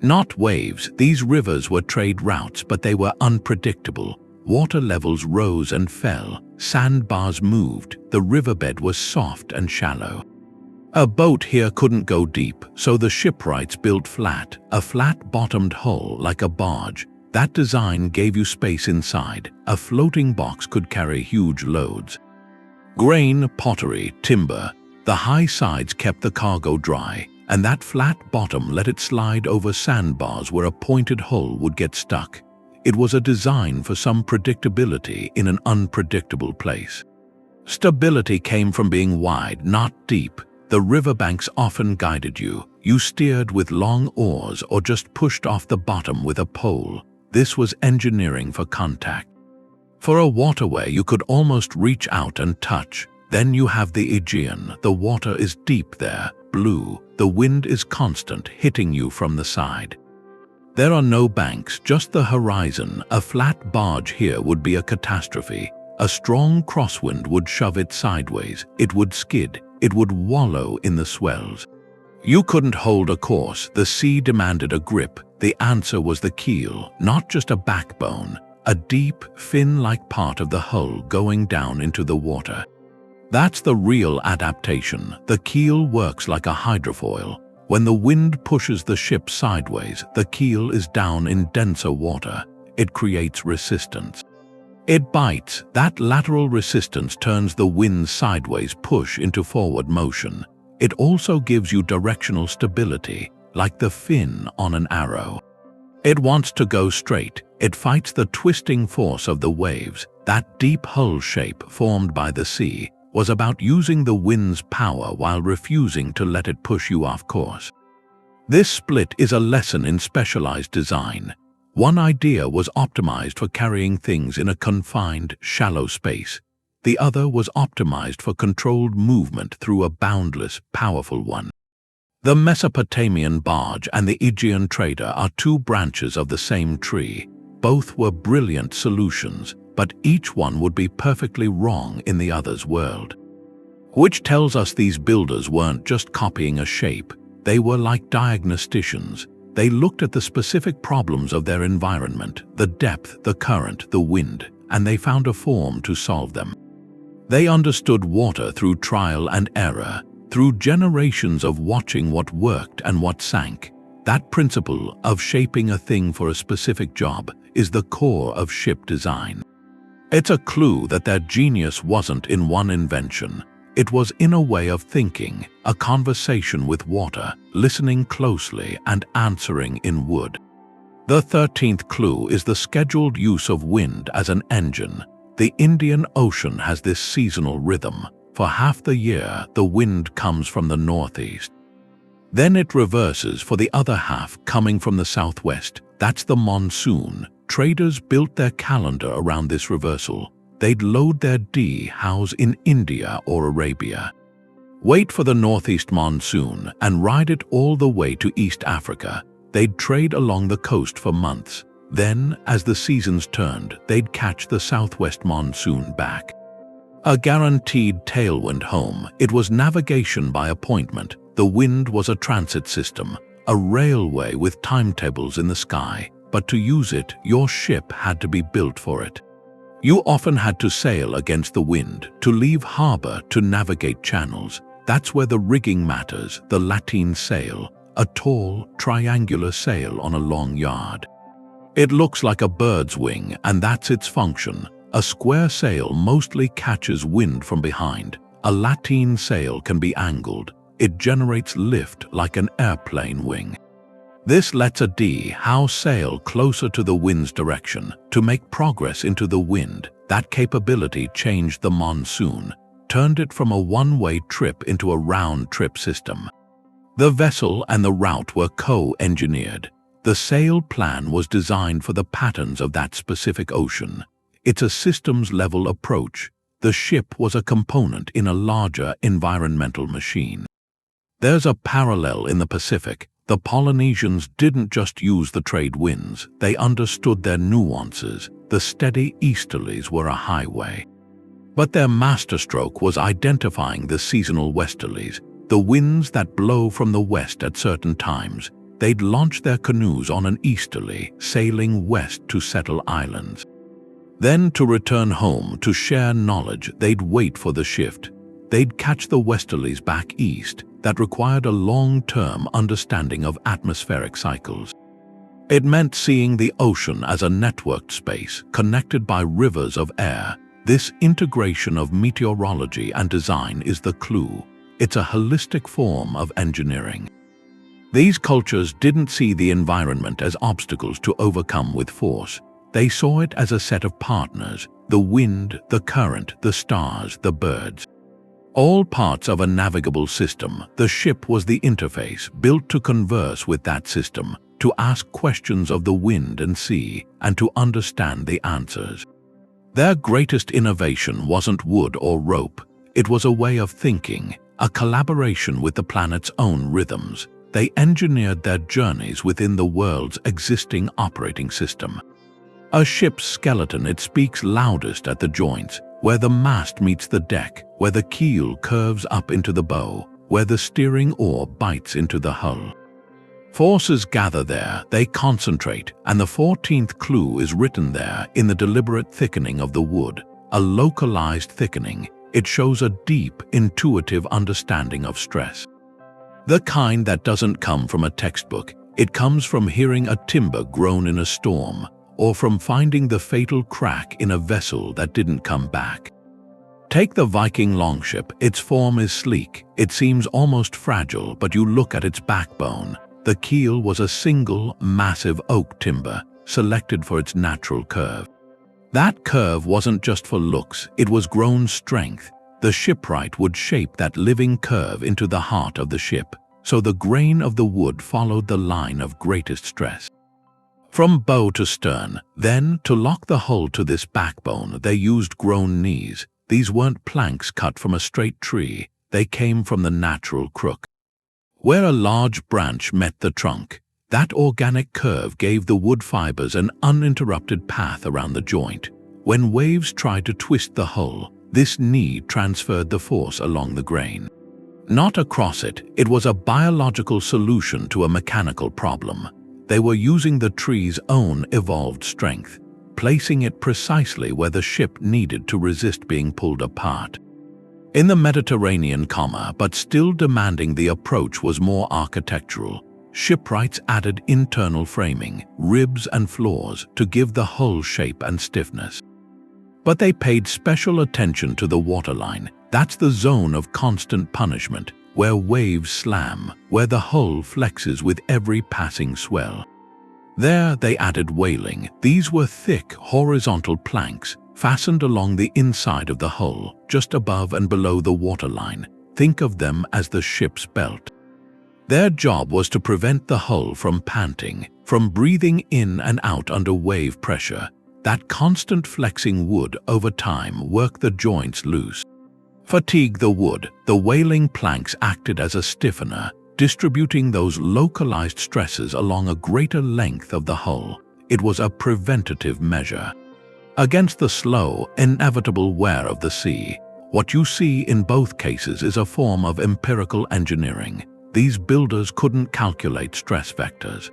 Not waves. These rivers were trade routes, but they were unpredictable. Water levels rose and fell, sandbars moved, the riverbed was soft and shallow. A boat here couldn't go deep, so the shipwrights built flat, a flat-bottomed hull like a barge. That design gave you space inside. A floating box could carry huge loads. Grain, pottery, timber. The high sides kept the cargo dry, and that flat bottom let it slide over sandbars where a pointed hull would get stuck. It was a design for some predictability in an unpredictable place. Stability came from being wide, not deep. The riverbanks often guided you. You steered with long oars or just pushed off the bottom with a pole. This was engineering for contact. For a waterway, you could almost reach out and touch. Then you have the Aegean. The water is deep there, blue. The wind is constant, hitting you from the side. There are no banks, just the horizon. A flat barge here would be a catastrophe. A strong crosswind would shove it sideways. It would skid. It would wallow in the swells. You couldn't hold a course. The sea demanded a grip. The answer was the keel, not just a backbone, a deep, fin-like part of the hull going down into the water. That's the real adaptation. The keel works like a hydrofoil. When the wind pushes the ship sideways, the keel is down in denser water. It creates resistance. It bites. That lateral resistance turns the wind's sideways push into forward motion. It also gives you directional stability, like the fin on an arrow. It wants to go straight. It fights the twisting force of the waves. That deep hull shape formed by the sea was about using the wind's power while refusing to let it push you off course. This split is a lesson in specialized design. One idea was optimized for carrying things in a confined, shallow space. The other was optimized for controlled movement through a boundless, powerful one. The Mesopotamian barge and the Aegean trader are two branches of the same tree. Both were brilliant solutions, but each one would be perfectly wrong in the other's world. Which tells us these builders weren't just copying a shape, they were like diagnosticians. They looked at the specific problems of their environment, the depth, the current, the wind, and they found a form to solve them. They understood water through trial and error, through generations of watching what worked and what sank. That principle of shaping a thing for a specific job is the core of ship design. It's a clue that their genius wasn't in one invention. It was in a way of thinking, a conversation with water, listening closely and answering in wood. The 13th clue is the scheduled use of wind as an engine. The Indian Ocean has this seasonal rhythm. For half the year, the wind comes from the northeast. Then it reverses for the other half coming from the southwest. That's the monsoon. Traders built their calendar around this reversal. They'd load their house in India or Arabia, wait for the northeast monsoon, and ride it all the way to East Africa. They'd trade along the coast for months. Then, as the seasons turned, they'd catch the southwest monsoon back. A guaranteed tailwind home. It was navigation by appointment. The wind was a transit system, a railway with timetables in the sky. But to use it, your ship had to be built for it. You often had to sail against the wind, to leave harbor, to navigate channels. That's where the rigging matters, the lateen sail, a tall, triangular sail on a long yard. It looks like a bird's wing, and that's its function. A square sail mostly catches wind from behind. A lateen sail can be angled. It generates lift like an airplane wing. This lets a house sail closer to the wind's direction to make progress into the wind. That capability changed the monsoon, turned it from a one-way trip into a round-trip system. The vessel and the route were co-engineered. The sail plan was designed for the patterns of that specific ocean. It's a systems-level approach. The ship was a component in a larger environmental machine. There's a parallel in the Pacific. The Polynesians didn't just use the trade winds, they understood their nuances. The steady easterlies were a highway. But their masterstroke was identifying the seasonal westerlies, the winds that blow from the west at certain times. They'd launch their canoes on an easterly, sailing west to settle islands. Then to return home to share knowledge, they'd wait for the shift. They'd catch the westerlies back east. That required a long-term understanding of atmospheric cycles. It meant seeing the ocean as a networked space connected by rivers of air. This integration of meteorology and design is the clue. It's a holistic form of engineering. These cultures didn't see the environment as obstacles to overcome with force. They saw it as a set of partners: the wind, the current, the stars, the birds. All parts of a navigable system. The ship was the interface, built to converse with that system, to ask questions of the wind and sea, and to understand the answers. Their greatest innovation wasn't wood or rope. It was a way of thinking, a collaboration with the planet's own rhythms. They engineered their journeys within the world's existing operating system. A ship's skeleton, it speaks loudest at the joints, where the mast meets the deck, where the keel curves up into the bow, where the steering oar bites into the hull. Forces gather there, they concentrate, and the 14th clue is written there in the deliberate thickening of the wood, a localized thickening. It shows a deep, intuitive understanding of stress. The kind that doesn't come from a textbook. It comes from hearing a timber groan in a storm, or from finding the fatal crack in a vessel that didn't come back. Take the Viking longship. Its form is sleek. It seems almost fragile, but you look at its backbone. The keel was a single, massive oak timber, selected for its natural curve. That curve wasn't just for looks, it was grown strength. The shipwright would shape that living curve into the heart of the ship. so the grain of the wood followed the line of greatest stress. From bow to stern, then, to lock the hull to this backbone, they used grown knees. These weren't planks cut from a straight tree, they came from the natural crook. Where a large branch met the trunk, that organic curve gave the wood fibers an uninterrupted path around the joint. When waves tried to twist the hull, this knee transferred the force along the grain. Not across it, it was a biological solution to a mechanical problem. They were using the tree's own evolved strength, placing it precisely where the ship needed to resist being pulled apart. In the Mediterranean, but still demanding, the approach was more architectural. Shipwrights added internal framing, ribs and floors to give the hull shape and stiffness. But they paid special attention to the waterline. That's the zone of constant punishment, where waves slam, where the hull flexes with every passing swell. There they added whaling. These were thick, horizontal planks, fastened along the inside of the hull, just above and below the waterline. Think of them as the ship's belt. Their job was to prevent the hull from panting, from breathing in and out under wave pressure. That constant flexing would, over time, work the joints loose. Fatigue the wood. The whaling planks acted as a stiffener, distributing those localized stresses along a greater length of the hull. It was a preventative measure. Against the slow, inevitable wear of the sea, what you see in both cases is a form of empirical engineering. These builders couldn't calculate stress vectors,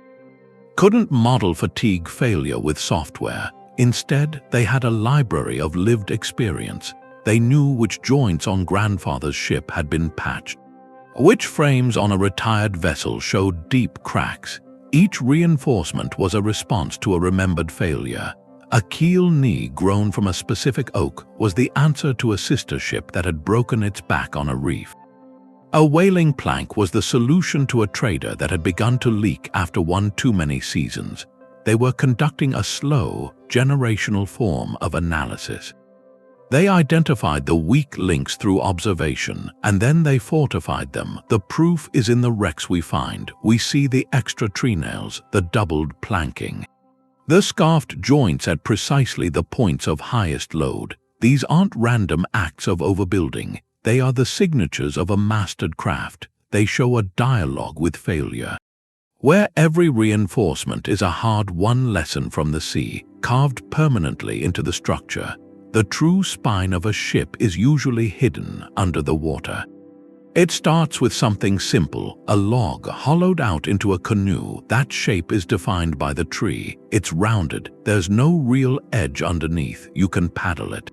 couldn't model fatigue failure with software. Instead, they had a library of lived experience. They knew which joints on grandfather's ship had been patched, which frames on a retired vessel showed deep cracks. Each reinforcement was a response to a remembered failure. A keel knee grown from a specific oak was the answer to a sister ship that had broken its back on a reef. A whaling plank was the solution to a trader that had begun to leak after one too many seasons. They were conducting a slow, generational form of analysis. They identified the weak links through observation, and then they fortified them. The proof is in the wrecks we find. We see the extra tree nails, the doubled planking, the scarfed joints at precisely the points of highest load. These aren't random acts of overbuilding. They are the signatures of a mastered craft. They show a dialogue with failure, where every reinforcement is a hard-won lesson from the sea, carved permanently into the structure. The true spine of a ship is usually hidden under the water. It starts with something simple, a log hollowed out into a canoe. That shape is defined by the tree. It's rounded. There's no real edge underneath. You can paddle it,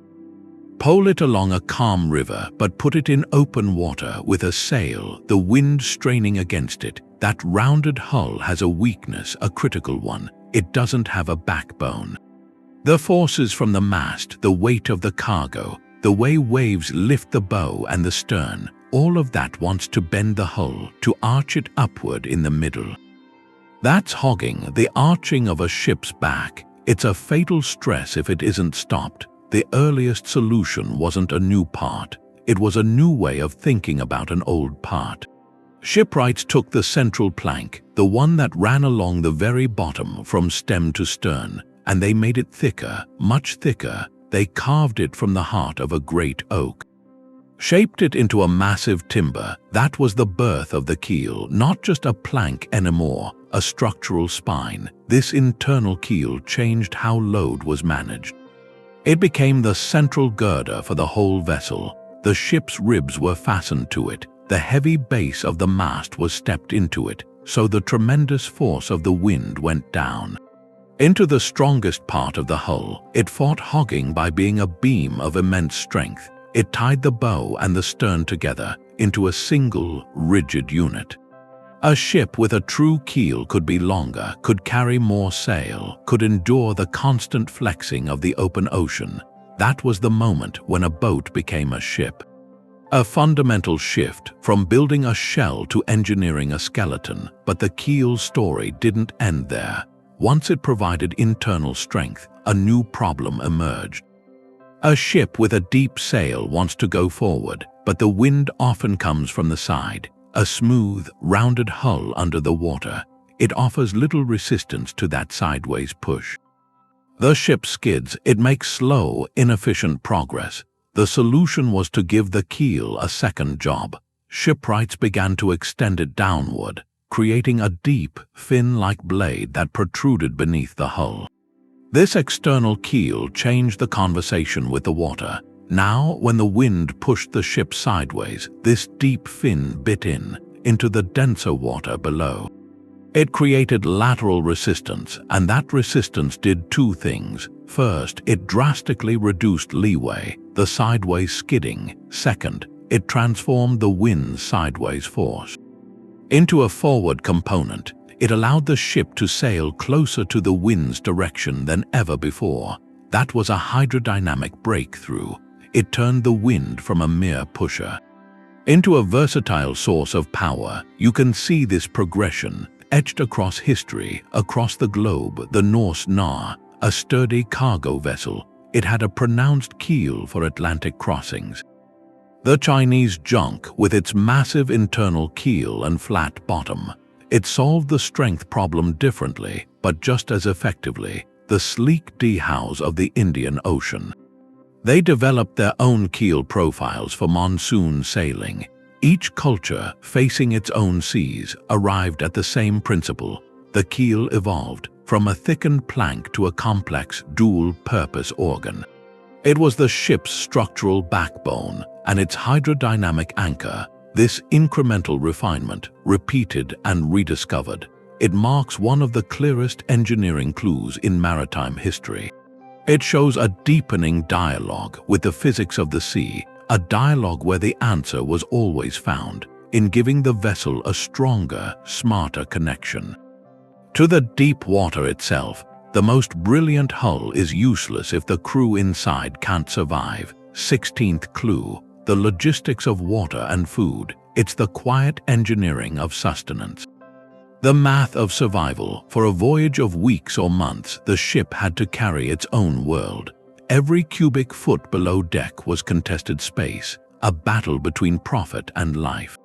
pole it along a calm river, but put it in open water with a sail, the wind straining against it. That rounded hull has a weakness, a critical one. It doesn't have a backbone. The forces from the mast, the weight of the cargo, the way waves lift the bow and the stern, all of that wants to bend the hull, to arch it upward in the middle. That's hogging, the arching of a ship's back. It's a fatal stress if it isn't stopped. The earliest solution wasn't a new part. It was a new way of thinking about an old part. Shipwrights took the central plank, the one that ran along the very bottom from stem to stern, and they made it thicker, much thicker. They carved it from the heart of a great oak, shaped it into a massive timber. That was the birth of the keel, not just a plank anymore, a structural spine. This internal keel changed how load was managed. It became the central girder for the whole vessel. The ship's ribs were fastened to it. The heavy base of the mast was stepped into it, so the tremendous force of the wind went down into the strongest part of the hull. It fought hogging by being a beam of immense strength. It tied the bow and the stern together into a single, rigid unit. A ship with a true keel could be longer, could carry more sail, could endure the constant flexing of the open ocean. That was the moment when a boat became a ship. A fundamental shift from building a shell to engineering a skeleton. But the keel story didn't end there. Once it provided internal strength, a new problem emerged. A ship with a deep sail wants to go forward, but the wind often comes from the side. a smooth, rounded hull under the water. It offers little resistance to that sideways push. The ship skids. It makes slow, inefficient progress. The solution was to give the keel a second job. Shipwrights began to extend it downward, creating a deep, fin-like blade that protruded beneath the hull. This external keel changed the conversation with the water. Now, when the wind pushed the ship sideways, this deep fin bit into the denser water below. It created lateral resistance, and that resistance did two things. First, it drastically reduced leeway, the sideways skidding. Second, it transformed the wind's sideways force into a forward component. It allowed the ship to sail closer to the wind's direction than ever before. That was a hydrodynamic breakthrough. It turned the wind from a mere pusher into a versatile source of power. You can see this progression etched across history, across the globe. The Norse Nar, a sturdy cargo vessel, it had a pronounced keel for Atlantic crossings. The Chinese junk, with its massive internal keel and flat bottom, it solved the strength problem differently, but just as effectively. The sleek dhows of the Indian Ocean. They developed their own keel profiles for monsoon sailing. Each culture, facing its own seas, arrived at the same principle. The keel evolved from a thickened plank to a complex, dual-purpose organ. It was the ship's structural backbone and its hydrodynamic anchor. This incremental refinement, repeated and rediscovered, it marks one of the clearest engineering clues in maritime history. It shows a deepening dialogue with the physics of the sea, a dialogue where the answer was always found in giving the vessel a stronger, smarter connection to the deep water itself. The most brilliant hull is useless if the crew inside can't survive. 16th clue, the logistics of water and food. It's the quiet engineering of sustenance. The math of survival. For a voyage of weeks or months, the ship had to carry its own world. Every cubic foot below deck was contested space, a battle between profit and life.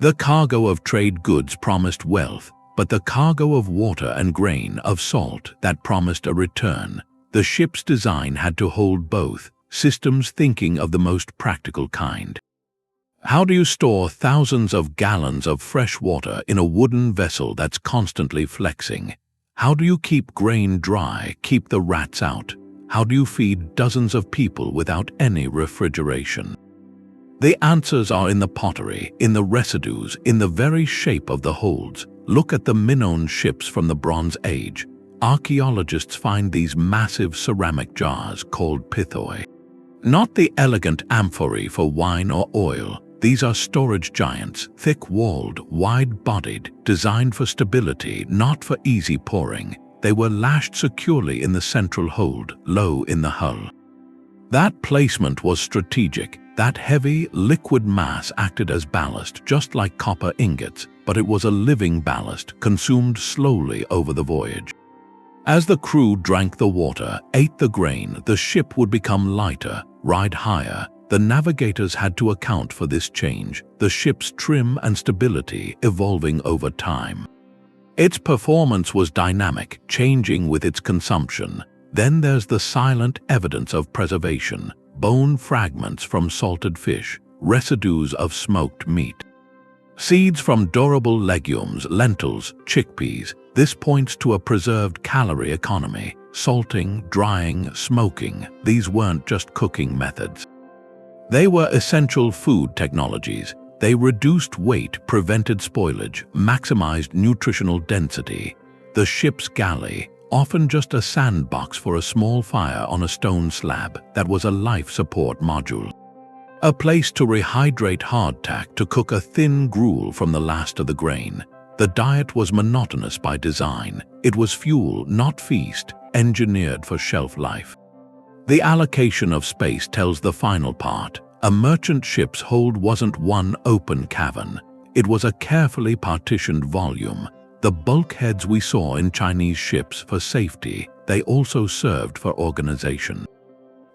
The cargo of trade goods promised wealth, but the cargo of water and grain, of salt, that promised a return. The ship's design had to hold both, systems thinking of the most practical kind. How do you store thousands of gallons of fresh water in a wooden vessel that's constantly flexing? How do you keep grain dry, keep the rats out? How do you feed dozens of people without any refrigeration? The answers are in the pottery, in the residues, in the very shape of the holds. Look at the Minoan ships from the Bronze Age. Archaeologists find these massive ceramic jars called pithoi. Not the elegant amphorae for wine or oil. These are storage giants, thick-walled, wide-bodied, designed for stability, not for easy pouring. They were lashed securely in the central hold, low in the hull. That placement was strategic. That heavy, liquid mass acted as ballast, just like copper ingots, but it was a living ballast, consumed slowly over the voyage. As the crew drank the water, ate the grain, the ship would become lighter, ride higher. The navigators had to account for this change, the ship's trim and stability evolving over time. Its performance was dynamic, changing with its consumption. Then there's the silent evidence of preservation: bone fragments from salted fish, residues of smoked meat, seeds from durable legumes, lentils, chickpeas. This points to a preserved calorie economy. Salting, drying, smoking, these weren't just cooking methods. They were essential food technologies. They reduced weight, prevented spoilage, maximized nutritional density. The ship's galley, often just a sandbox for a small fire on a stone slab, that was a life support module. A place to rehydrate hardtack, to cook a thin gruel from the last of the grain. The diet was monotonous by design. It was fuel, not feast, engineered for shelf life. The allocation of space tells the final part. A merchant ship's hold wasn't one open cavern. It was a carefully partitioned volume. The bulkheads we saw in Chinese ships for safety, they also served for organization.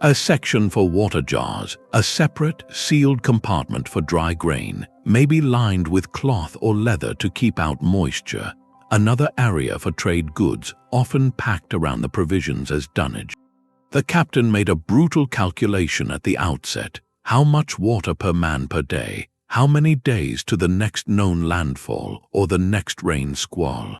A section for water jars, a separate, sealed compartment for dry grain, may be lined with cloth or leather to keep out moisture. Another area for trade goods, often packed around the provisions as dunnage. The captain made a brutal calculation at the outset. How much water per man per day? How many days to the next known landfall or the next rain squall?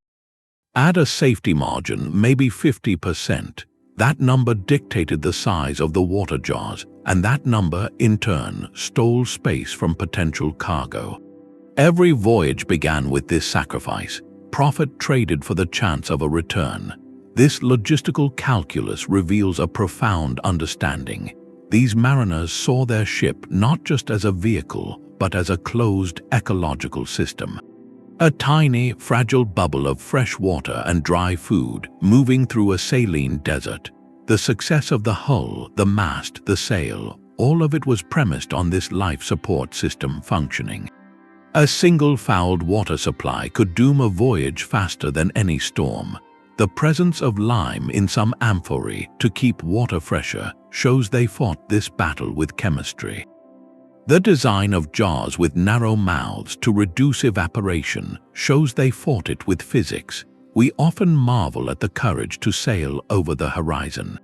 Add a safety margin, maybe 50%. That number dictated the size of the water jars, and that number, in turn, stole space from potential cargo. Every voyage began with this sacrifice. Profit traded for the chance of a return. This logistical calculus reveals a profound understanding. These mariners saw their ship not just as a vehicle, but as a closed ecological system. A tiny, fragile bubble of fresh water and dry food moving through a saline desert. The success of the hull, the mast, the sail, all of it was premised on this life support system functioning. A single fouled water supply could doom a voyage faster than any storm. The presence of lime in some amphorae to keep water fresher shows they fought this battle with chemistry. The design of jars with narrow mouths to reduce evaporation shows they fought it with physics. We often marvel at the courage to sail over the horizon.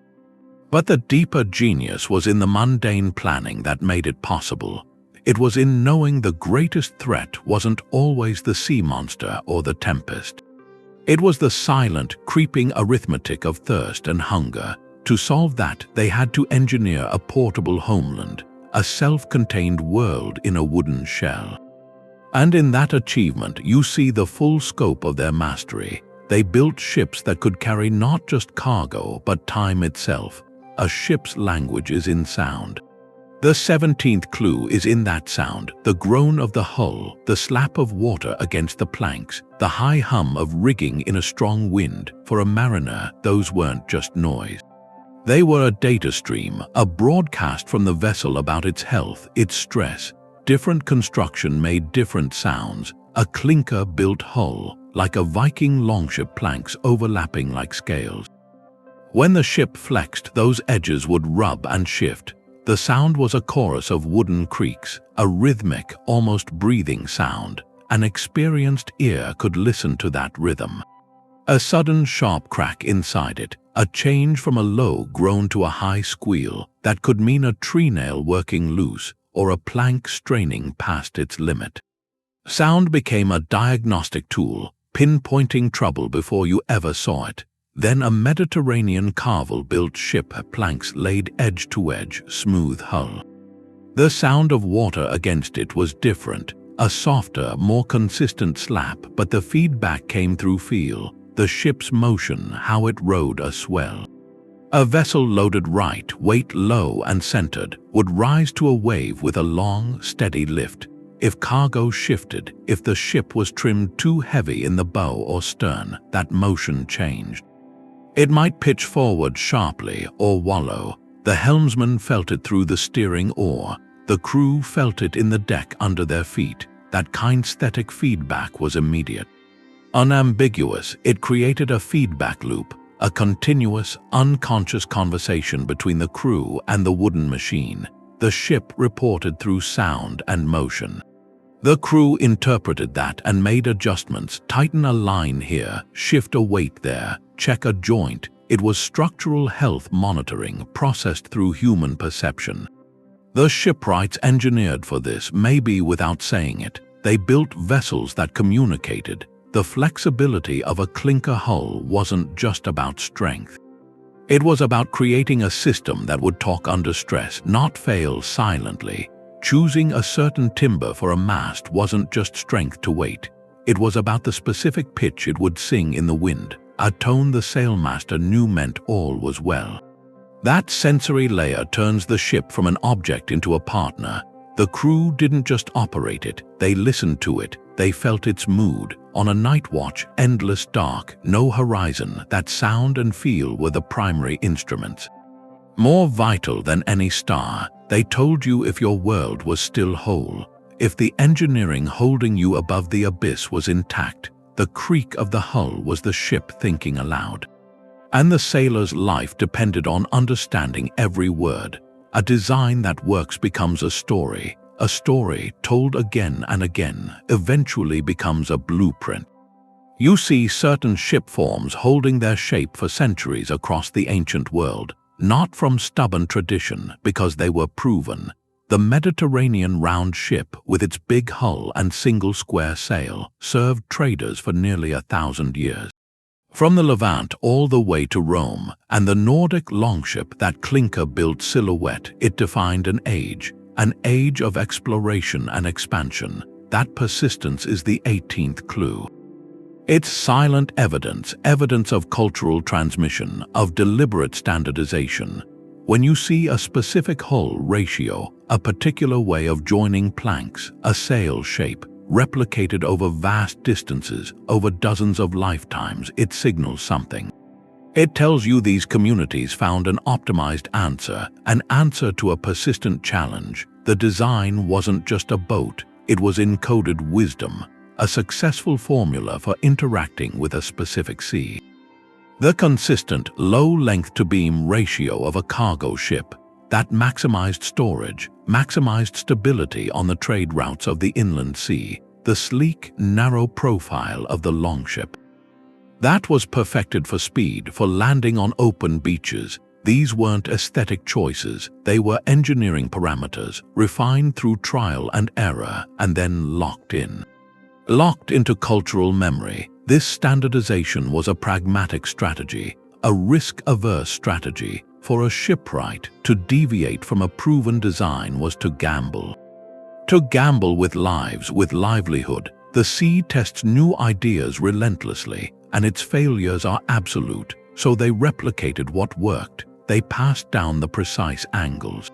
But the deeper genius was in the mundane planning that made it possible. It was in knowing the greatest threat wasn't always the sea monster or the tempest. It was the silent, creeping arithmetic of thirst and hunger. To solve that, they had to engineer a portable homeland, a self-contained world in a wooden shell. And in that achievement, you see the full scope of their mastery. They built ships that could carry not just cargo, but time itself. A ship's language is in sound. The 17th clue is in that sound, the groan of the hull, the slap of water against the planks, the high hum of rigging in a strong wind. For a mariner, those weren't just noise. They were a data stream, a broadcast from the vessel about its health, its stress. Different construction made different sounds. A clinker-built hull, like a Viking longship, planks overlapping like scales. When the ship flexed, those edges would rub and shift. The sound was a chorus of wooden creaks, a rhythmic, almost breathing sound. An experienced ear could listen to that rhythm. A sudden sharp crack inside it, a change from a low groan to a high squeal, that could mean a tree nail working loose or a plank straining past its limit. Sound became a diagnostic tool, pinpointing trouble before you ever saw it. Then a Mediterranean carvel-built ship, planks laid edge to edge, smooth hull. The sound of water against it was different, a softer, more consistent slap, but the feedback came through feel. The ship's motion, how it rode a swell. A vessel loaded right, weight low and centered, would rise to a wave with a long, steady lift. If cargo shifted, if the ship was trimmed too heavy in the bow or stern, that motion changed. It might pitch forward sharply or wallow. The helmsman felt it through the steering oar. The crew felt it in the deck under their feet. That kinesthetic feedback was immediate. Unambiguous, it created a feedback loop, a continuous, unconscious conversation between the crew and the wooden machine. The ship reported through sound and motion. The crew interpreted that and made adjustments, tighten a line here, shift a weight there, check a joint. It was structural health monitoring processed through human perception. The shipwrights engineered for this, maybe without saying it. They built vessels that communicated. The flexibility of a clinker hull wasn't just about strength. It was about creating a system that would talk under stress, not fail silently. Choosing a certain timber for a mast wasn't just strength to weight. It was about the specific pitch it would sing in the wind, a tone the sailmaster knew meant all was well. That sensory layer turns the ship from an object into a partner. The crew didn't just operate it, they listened to it. They felt its mood. On a night watch, endless dark, no horizon, that sound and feel were the primary instruments. More vital than any star, they told you if your world was still whole, if the engineering holding you above the abyss was intact. The creak of the hull was the ship thinking aloud. And the sailor's life depended on understanding every word. A design that works becomes a story told again and again, eventually becomes a blueprint. You see certain ship forms holding their shape for centuries across the ancient world, not from stubborn tradition because they were proven. The Mediterranean round ship, with its big hull and single square sail, served traders for nearly 1,000 years. From the Levant all the way to Rome, and the Nordic longship, that clinker-built silhouette, it defined an age of exploration and expansion. That persistence is the 18th clue. It's silent evidence of cultural transmission, of deliberate standardization. When you see a specific hull ratio, a particular way of joining planks, a sail shape, replicated over vast distances, over dozens of lifetimes, it signals something. It tells you these communities found an optimized answer, an answer to a persistent challenge. The design wasn't just a boat, it was encoded wisdom, a successful formula for interacting with a specific sea. The consistent low length-to-beam ratio of a cargo ship, that maximized storage, maximized stability on the trade routes of the inland sea, the sleek, narrow profile of the longship. That was perfected for speed, for landing on open beaches. These weren't aesthetic choices, they were engineering parameters, refined through trial and error, and then locked in. Locked into cultural memory, this standardization was a pragmatic strategy, a risk-averse strategy. For a shipwright, to deviate from a proven design was to gamble. To gamble with lives, with livelihood. The sea tests new ideas relentlessly, and its failures are absolute, so they replicated what worked. They passed down the precise angles.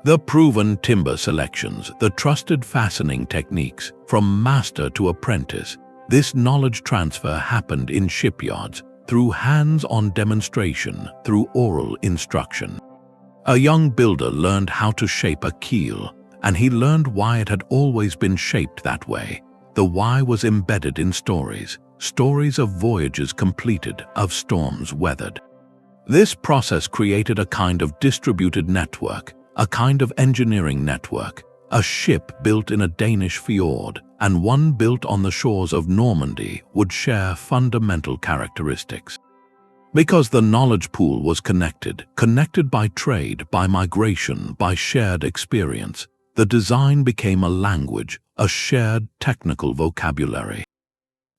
The proven timber selections, the trusted fastening techniques, from master to apprentice. This knowledge transfer happened in shipyards, through hands-on demonstration, through oral instruction. A young builder learned how to shape a keel, and he learned why it had always been shaped that way. The why was embedded in stories of voyages completed, of storms weathered. This process created a kind of distributed network, a kind of engineering network, a ship built in a Danish fjord and one built on the shores of Normandy would share fundamental characteristics. Because the knowledge pool was connected by trade, by migration, by shared experience, the design became a language, a shared technical vocabulary.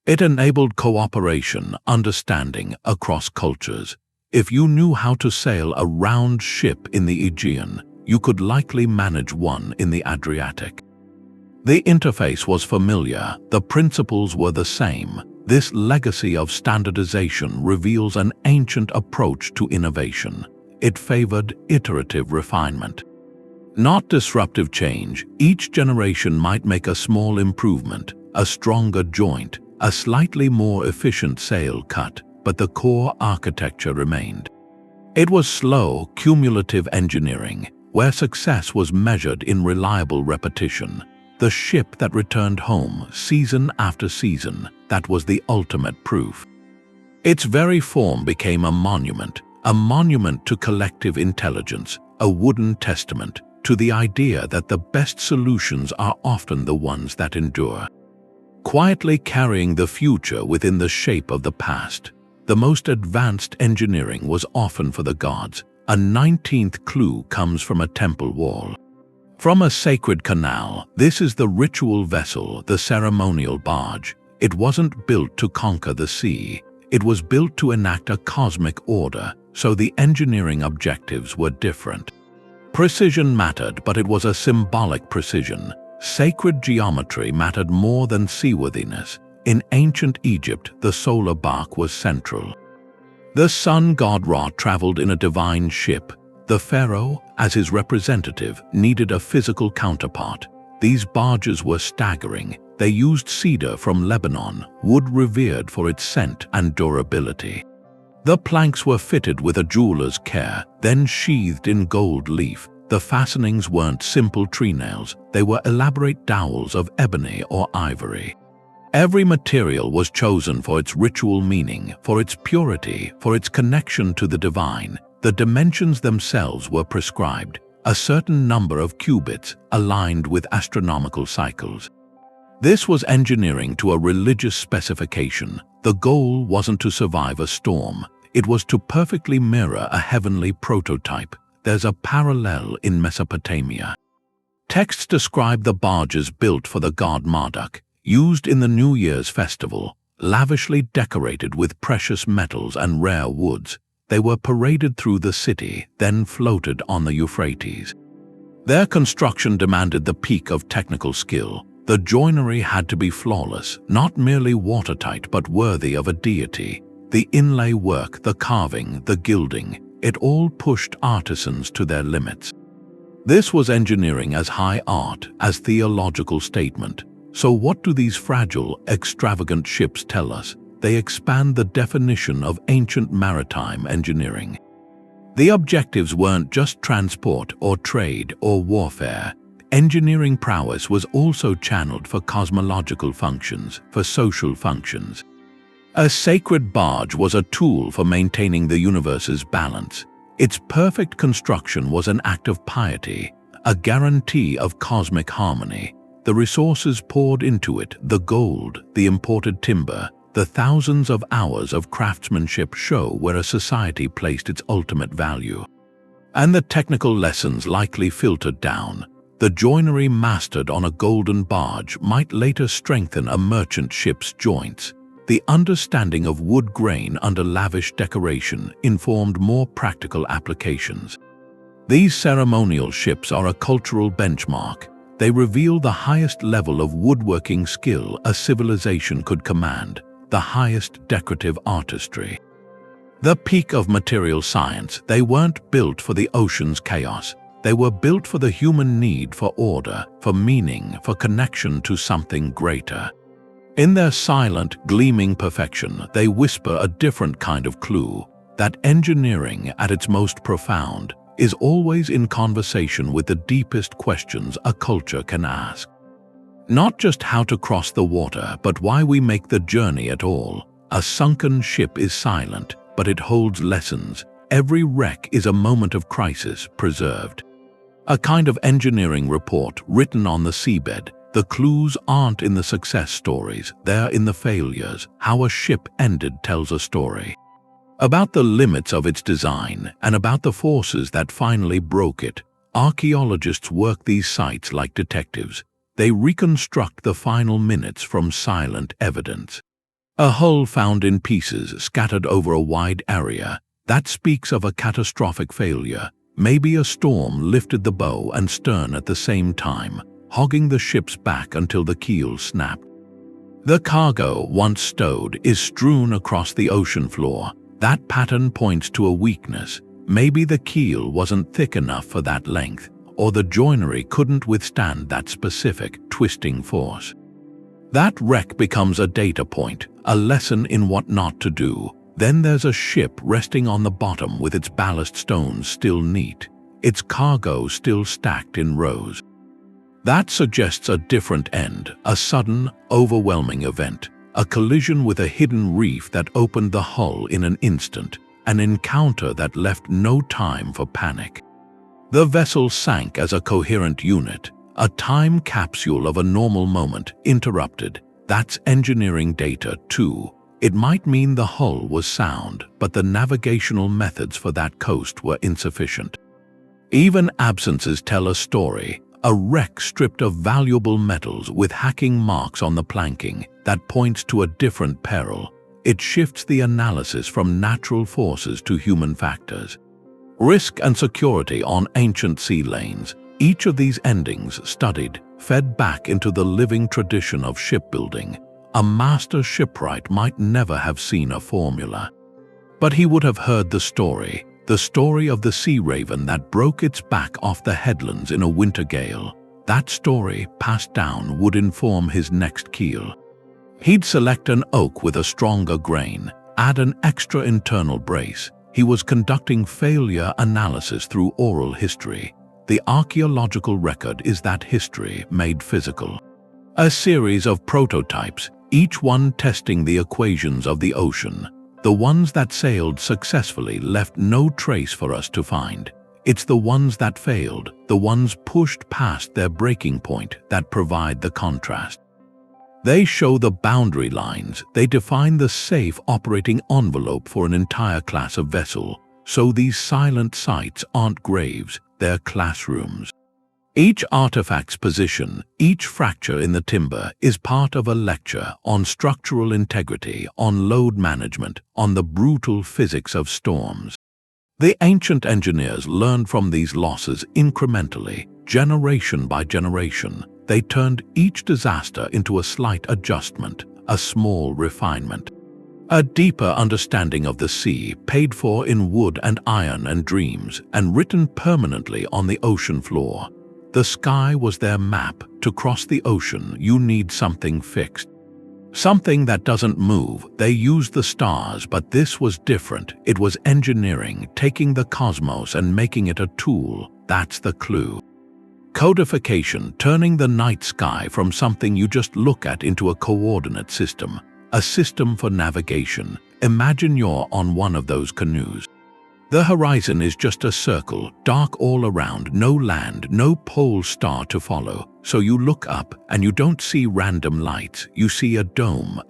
It enabled cooperation, understanding across cultures. If you knew how to sail a round ship in the Aegean, you could likely manage one in the Adriatic. The interface was familiar, the principles were the same. This legacy of standardization reveals an ancient approach to innovation. It favored iterative refinement. Not disruptive change. Each generation might make a small improvement, a stronger joint, a slightly more efficient sail cut, but the core architecture remained. It was slow, cumulative engineering, where success was measured in reliable repetition. The ship that returned home season after season, that was the ultimate proof. Its very form became a monument to collective intelligence, a wooden testament to the idea that the best solutions are often the ones that endure. Quietly carrying the future within the shape of the past, the most advanced engineering was often for the gods. A 19th clue comes from a temple wall. From a sacred canal. This is the ritual vessel, the ceremonial barge. It wasn't built to conquer the sea. It was built to enact a cosmic order, so the engineering objectives were different. Precision mattered, but it was a symbolic precision. Sacred geometry mattered more than seaworthiness. In ancient Egypt, the solar bark was central. The sun god Ra traveled in a divine ship. The pharaoh, as his representative, needed a physical counterpart. These barges were staggering. They used cedar from Lebanon, wood revered for its scent and durability. The planks were fitted with a jeweler's care, then sheathed in gold leaf. The fastenings weren't simple treenails, they were elaborate dowels of ebony or ivory. Every material was chosen for its ritual meaning, for its purity, for its connection to the divine. The dimensions themselves were prescribed, a certain number of cubits aligned with astronomical cycles. This was engineering to a religious specification. The goal wasn't to survive a storm, it was to perfectly mirror a heavenly prototype. There's a parallel in Mesopotamia. Texts describe the barges built for the god Marduk, used in the New Year's festival, lavishly decorated with precious metals and rare woods. They were paraded through the city, then floated on the Euphrates. Their construction demanded the peak of technical skill. The joinery had to be flawless, not merely watertight but worthy of a deity. The inlay work, the carving, the gilding, it all pushed artisans to their limits. This was engineering as high art, as theological statement. So what do these fragile, extravagant ships tell us? They expand the definition of ancient maritime engineering. The objectives weren't just transport or trade or warfare. Engineering prowess was also channeled for cosmological functions, for social functions. A sacred barge was a tool for maintaining the universe's balance. Its perfect construction was an act of piety, a guarantee of cosmic harmony. The resources poured into it, the gold, the imported timber, the thousands of hours of craftsmanship show where a society placed its ultimate value. And the technical lessons likely filtered down. The joinery mastered on a golden barge might later strengthen a merchant ship's joints. The understanding of wood grain under lavish decoration informed more practical applications. These ceremonial ships are a cultural benchmark. They reveal the highest level of woodworking skill a civilization could command, the highest decorative artistry. The peak of material science, they weren't built for the ocean's chaos. They were built for the human need for order, for meaning, for connection to something greater. In their silent, gleaming perfection, they whisper a different kind of clue, that engineering at its most profound is always in conversation with the deepest questions a culture can ask. Not just how to cross the water, but why we make the journey at all. A sunken ship is silent, but it holds lessons. Every wreck is a moment of crisis preserved. A kind of engineering report written on the seabed. The clues aren't in the success stories, they're in the failures. How a ship ended tells a story. About the limits of its design and about the forces that finally broke it. Archaeologists work these sites like detectives. They reconstruct the final minutes from silent evidence. A hull found in pieces scattered over a wide area. That speaks of a catastrophic failure. Maybe a storm lifted the bow and stern at the same time, hogging the ship's back until the keel snapped. The cargo, once stowed, is strewn across the ocean floor. That pattern points to a weakness. Maybe the keel wasn't thick enough for that length, or the joinery couldn't withstand that specific twisting force. That wreck becomes a data point, a lesson in what not to do. Then there's a ship resting on the bottom with its ballast stones still neat, its cargo still stacked in rows. That suggests a different end, a sudden, overwhelming event, a collision with a hidden reef that opened the hull in an instant, an encounter that left no time for panic. The vessel sank as a coherent unit, a time capsule of a normal moment, interrupted. That's engineering data too. It might mean the hull was sound, but the navigational methods for that coast were insufficient. Even absences tell a story. A wreck stripped of valuable metals with hacking marks on the planking that points to a different peril. It shifts the analysis from natural forces to human factors. Risk and security on ancient sea lanes. Each of these endings studied, fed back into the living tradition of shipbuilding. A master shipwright might never have seen a formula, but he would have heard the story of the sea raven that broke its back off the headlands in a winter gale. That story, passed down, would inform his next keel. He'd select an oak with a stronger grain, add an extra internal brace. He was conducting failure analysis through oral history. The archaeological record is that history made physical. A series of prototypes, each one testing the equations of the ocean. The ones that sailed successfully left no trace for us to find. It's the ones that failed, the ones pushed past their breaking point, that provide the contrast. They show the boundary lines, they define the safe operating envelope for an entire class of vessel. So these silent sites aren't graves, they're classrooms. Each artifact's position, each fracture in the timber is part of a lecture on structural integrity, on load management, on the brutal physics of storms. The ancient engineers learned from these losses incrementally, generation by generation. They turned each disaster into a slight adjustment, a small refinement. A deeper understanding of the sea, paid for in wood and iron and dreams, and written permanently on the ocean floor. The sky was their map. To cross the ocean, you need something fixed. Something that doesn't move. They used the stars, but this was different. It was engineering, taking the cosmos and making it a tool. That's the clue. Codification, turning the night sky from something you just look at into a coordinate system. A system for navigation. Imagine you're on one of those canoes. The horizon is just a circle, dark all around, no land, no pole star to follow. So you look up and you don't see random lights, you see a dome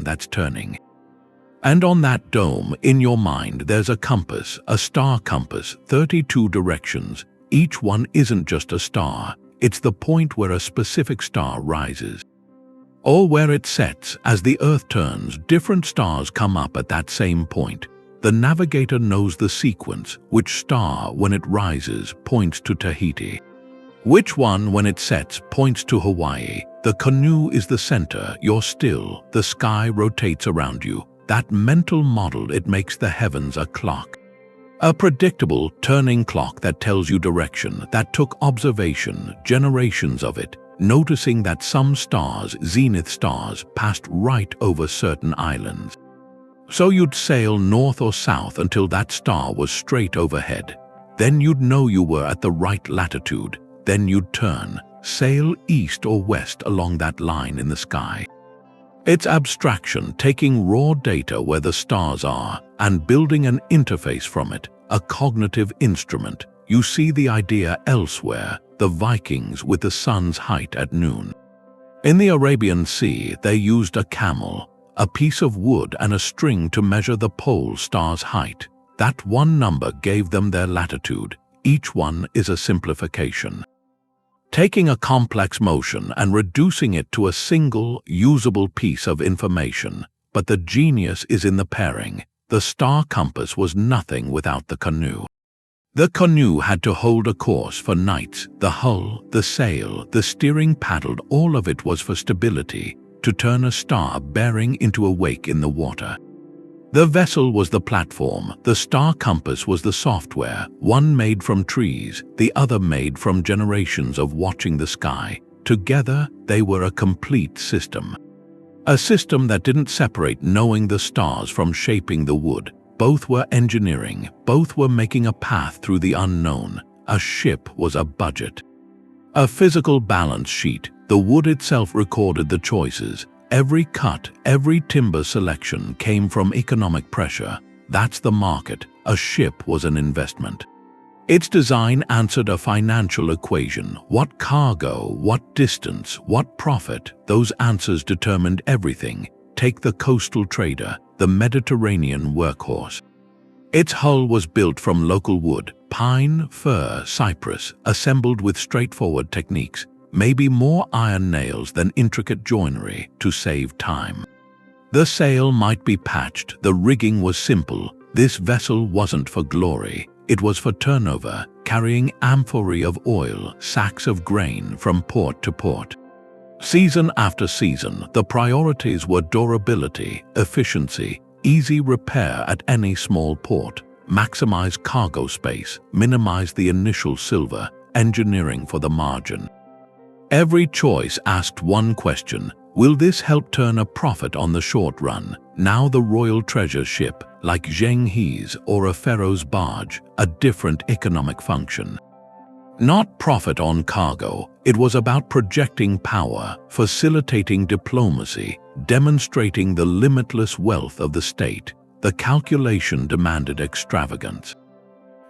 that's turning. And on that dome, in your mind, there's a compass, a star compass, 32 directions. Each one isn't just a star, it's the point where a specific star rises. Or where it sets. As the Earth turns, different stars come up at that same point. The navigator knows the sequence. Which star, when it rises, points to Tahiti. Which one, when it sets, points to Hawaii. The canoe is the center, you're still, the sky rotates around you. That mental model, it makes the heavens a clock. A predictable, turning clock that tells you direction, that took observation, generations of it, noticing that some stars, zenith stars, passed right over certain islands. So you'd sail north or south until that star was straight overhead. Then you'd know you were at the right latitude. Then you'd turn, sail east or west along that line in the sky. It's abstraction, taking raw data where the stars are and building an interface from it, a cognitive instrument. You see the idea elsewhere, the Vikings with the sun's height at noon. In the Arabian Sea, they used a camel, a piece of wood and a string to measure the pole star's height. That one number gave them their latitude. Each one is a simplification. Taking a complex motion and reducing it to a single, usable piece of information. But the genius is in the pairing. The star compass was nothing without the canoe. The canoe had to hold a course for nights. The hull, the sail, the steering paddle, all of it was for stability, to turn a star bearing into a wake in the water. The vessel was the platform, the star compass was the software, one made from trees, the other made from generations of watching the sky. Together, they were a complete system. A system that didn't separate knowing the stars from shaping the wood. Both were engineering, both were making a path through the unknown. A ship was a budget. A physical balance sheet. The wood itself recorded the choices. Every cut, every timber selection came from economic pressure. That's the market. A ship was an investment. Its design answered a financial equation. What cargo, what distance, what profit? Those answers determined everything. Take the coastal trader, the Mediterranean workhorse. Its hull was built from local wood, pine, fir, cypress, assembled with straightforward techniques. Maybe more iron nails than intricate joinery to save time. The sail might be patched, the rigging was simple. This vessel wasn't for glory, it was for turnover, carrying amphorae of oil, sacks of grain from port to port. Season after season, the priorities were durability, efficiency, easy repair at any small port, maximize cargo space, minimize the initial silver, engineering for the margin. Every choice asked one question: will this help turn a profit on the short run? Now the royal treasure ship, like Zheng He's or a pharaoh's barge, a different economic function. Not profit on cargo, it was about projecting power, facilitating diplomacy, demonstrating the limitless wealth of the state. The calculation demanded extravagance.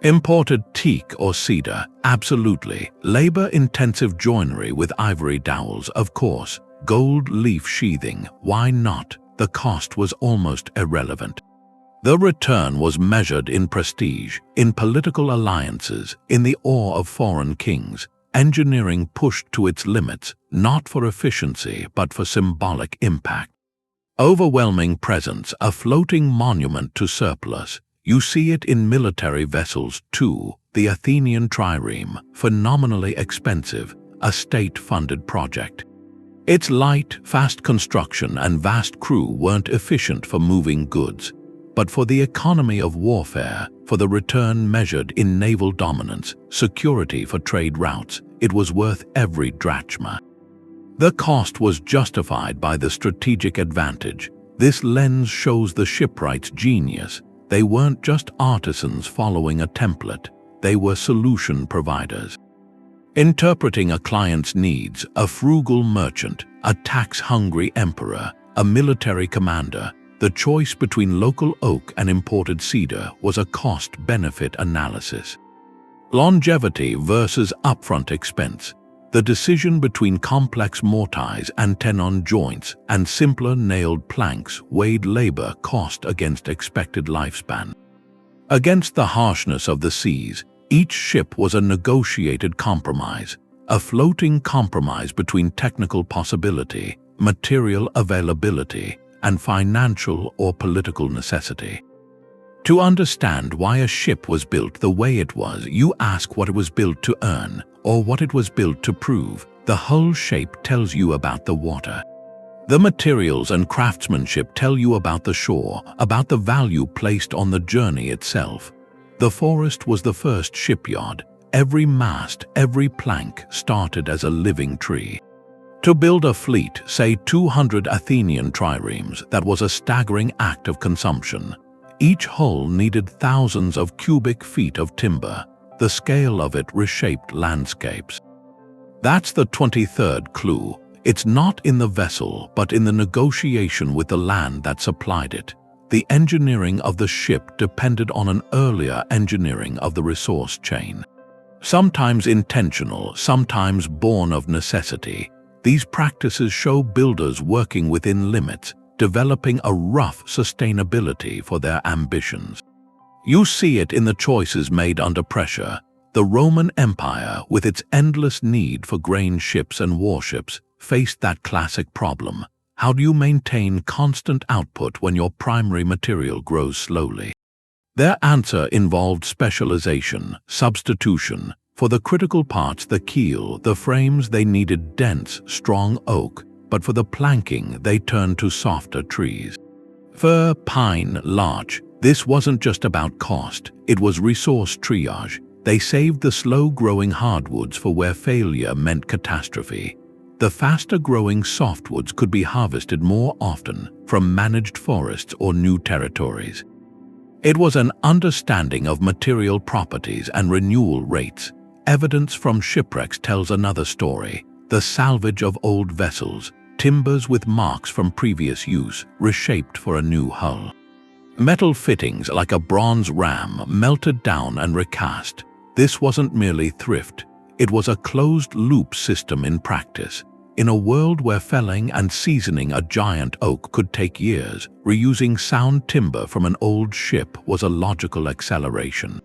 Imported teak or cedar, absolutely. Labor-intensive joinery with ivory dowels, of course. Gold leaf sheathing, why not? The cost was almost irrelevant. The return was measured in prestige, in political alliances, in the awe of foreign kings. Engineering pushed to its limits, not for efficiency but for symbolic impact. Overwhelming presence, a floating monument to surplus. You see it in military vessels too. The Athenian Trireme, phenomenally expensive, a state-funded project. Its light, fast construction and vast crew weren't efficient for moving goods, but for the economy of warfare, for the return measured in naval dominance, security for trade routes, it was worth every drachma. The cost was justified by the strategic advantage. This lens shows the shipwright's genius. They weren't just artisans following a template, they were solution providers. Interpreting a client's needs, a frugal merchant, a tax-hungry emperor, a military commander, the choice between local oak and imported cedar was a cost-benefit analysis. Longevity versus upfront expense. The decision between complex mortise and tenon joints and simpler nailed planks weighed labor cost against expected lifespan. Against the harshness of the seas, each ship was a negotiated compromise, a floating compromise between technical possibility, material availability, and financial or political necessity. To understand why a ship was built the way it was, you ask what it was built to earn, or what it was built to prove. The hull shape tells you about the water. The materials and craftsmanship tell you about the shore, about the value placed on the journey itself. The forest was the first shipyard. Every mast, every plank started as a living tree. To build a fleet, say 200 Athenian triremes, that was a staggering act of consumption. Each hull needed thousands of cubic feet of timber. The scale of it reshaped landscapes. That's the 23rd clue. It's not in the vessel, but in the negotiation with the land that supplied it. The engineering of the ship depended on an earlier engineering of the resource chain. Sometimes intentional, sometimes born of necessity. These practices show builders working within limits, developing a rough sustainability for their ambitions. You see it in the choices made under pressure. The Roman Empire, with its endless need for grain ships and warships, faced that classic problem. How do you maintain constant output when your primary material grows slowly? Their answer involved specialization, substitution. For the critical parts, the keel, the frames, they needed dense, strong oak, but for the planking, they turned to softer trees. Fir, pine, larch. This wasn't just about cost, it was resource triage. They saved the slow-growing hardwoods for where failure meant catastrophe. The faster-growing softwoods could be harvested more often from managed forests or new territories. It was an understanding of material properties and renewal rates. Evidence from shipwrecks tells another story. The salvage of old vessels, timbers with marks from previous use, reshaped for a new hull. Metal fittings like a bronze ram melted down and recast. This wasn't merely thrift. It was a closed-loop system in practice. In a world where felling and seasoning a giant oak could take years, reusing sound timber from an old ship was a logical acceleration.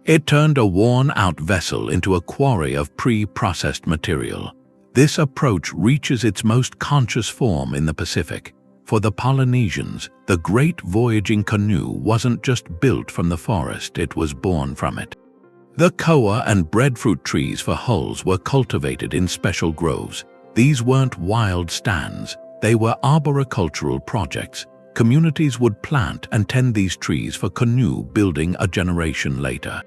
It turned a worn-out vessel into a quarry of pre-processed material. This approach reaches its most conscious form in the Pacific. For the Polynesians, the great voyaging canoe wasn't just built from the forest, it was born from it. The koa and breadfruit trees for hulls were cultivated in special groves. These weren't wild stands, they were arboricultural projects. Communities would plant and tend these trees for canoe building a generation later.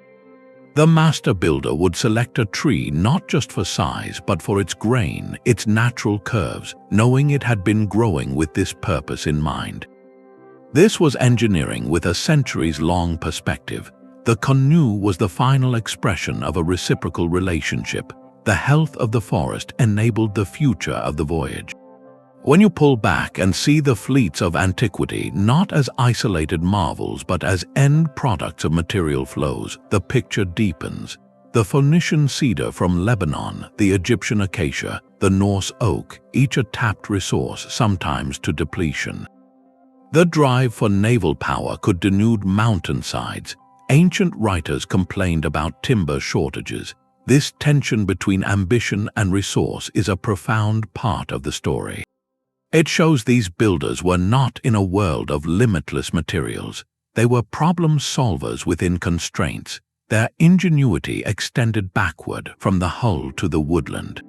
The master builder would select a tree not just for size but for its grain, its natural curves, knowing it had been growing with this purpose in mind. This was engineering with a centuries-long perspective. The canoe was the final expression of a reciprocal relationship. The health of the forest enabled the future of the voyage. When you pull back and see the fleets of antiquity not as isolated marvels but as end products of material flows, the picture deepens. The Phoenician cedar from Lebanon, the Egyptian acacia, the Norse oak, each a tapped resource, sometimes to depletion. The drive for naval power could denude mountainsides. Ancient writers complained about timber shortages. This tension between ambition and resource is a profound part of the story. It shows these builders were not in a world of limitless materials. They were problem solvers within constraints. Their ingenuity extended backward from the hull to the woodland.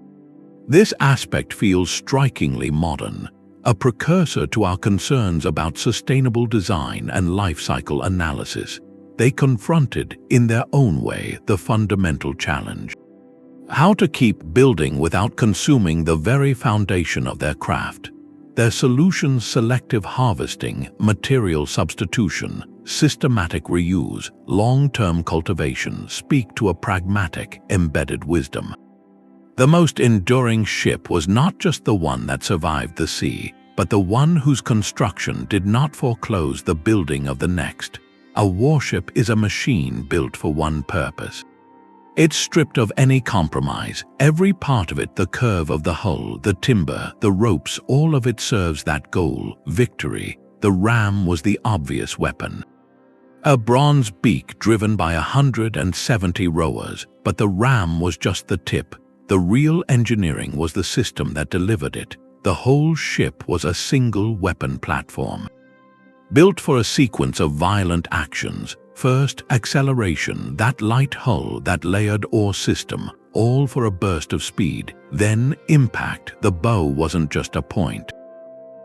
This aspect feels strikingly modern, a precursor to our concerns about sustainable design and life cycle analysis. They confronted, in their own way, the fundamental challenge. How to keep building without consuming the very foundation of their craft. Their solutions: selective harvesting, material substitution, systematic reuse, long-term cultivation, speak to a pragmatic, embedded wisdom. The most enduring ship was not just the one that survived the sea, but the one whose construction did not foreclose the building of the next. A warship is a machine built for one purpose. It's stripped of any compromise. Every part of it, the curve of the hull, the timber, the ropes, all of it serves that goal: victory. The ram was the obvious weapon. A bronze beak driven by 170 rowers, but the ram was just the tip. The real engineering was the system that delivered it. The whole ship was a single weapon platform, built for a sequence of violent actions. First, acceleration, that light hull, that layered oar system, all for a burst of speed. Then, impact. The bow wasn't just a point.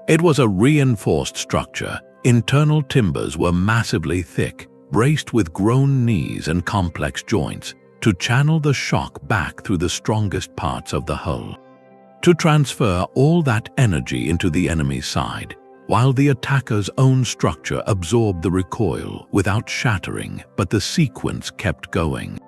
It was a reinforced structure. Internal timbers were massively thick, braced with grown knees and complex joints, to channel the shock back through the strongest parts of the hull, to transfer all that energy into the enemy's side, while the attacker's own structure absorbed the recoil without shattering. But the sequence kept going.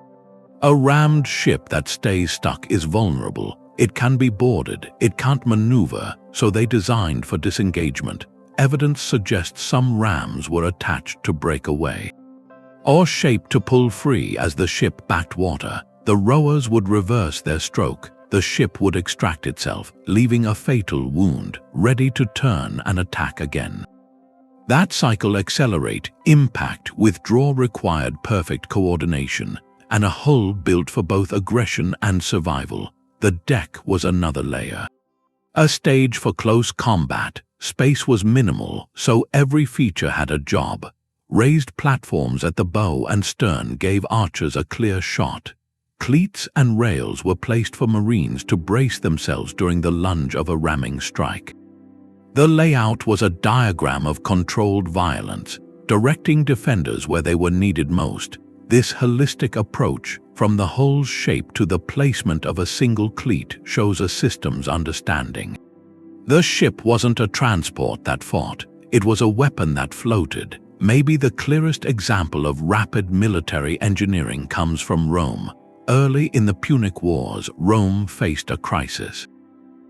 A rammed ship that stays stuck is vulnerable. It can be boarded, it can't maneuver, so they designed for disengagement. Evidence suggests some rams were attached to break away, or shaped to pull free as the ship backed water. The rowers would reverse their stroke. The ship would extract itself, leaving a fatal wound, ready to turn and attack again. That cycle: accelerate, impact, withdraw, required perfect coordination, and a hull built for both aggression and survival. The deck was another layer, a stage for close combat. Space was minimal, so every feature had a job. Raised platforms at the bow and stern gave archers a clear shot. Cleats and rails were placed for marines to brace themselves during the lunge of a ramming strike. The layout was a diagram of controlled violence, directing defenders where they were needed most. This holistic approach, from the hull's shape to the placement of a single cleat, shows a systems understanding. The ship wasn't a transport that fought, it was a weapon that floated. Maybe the clearest example of rapid military engineering comes from Rome. Early in the Punic Wars, Rome faced a crisis.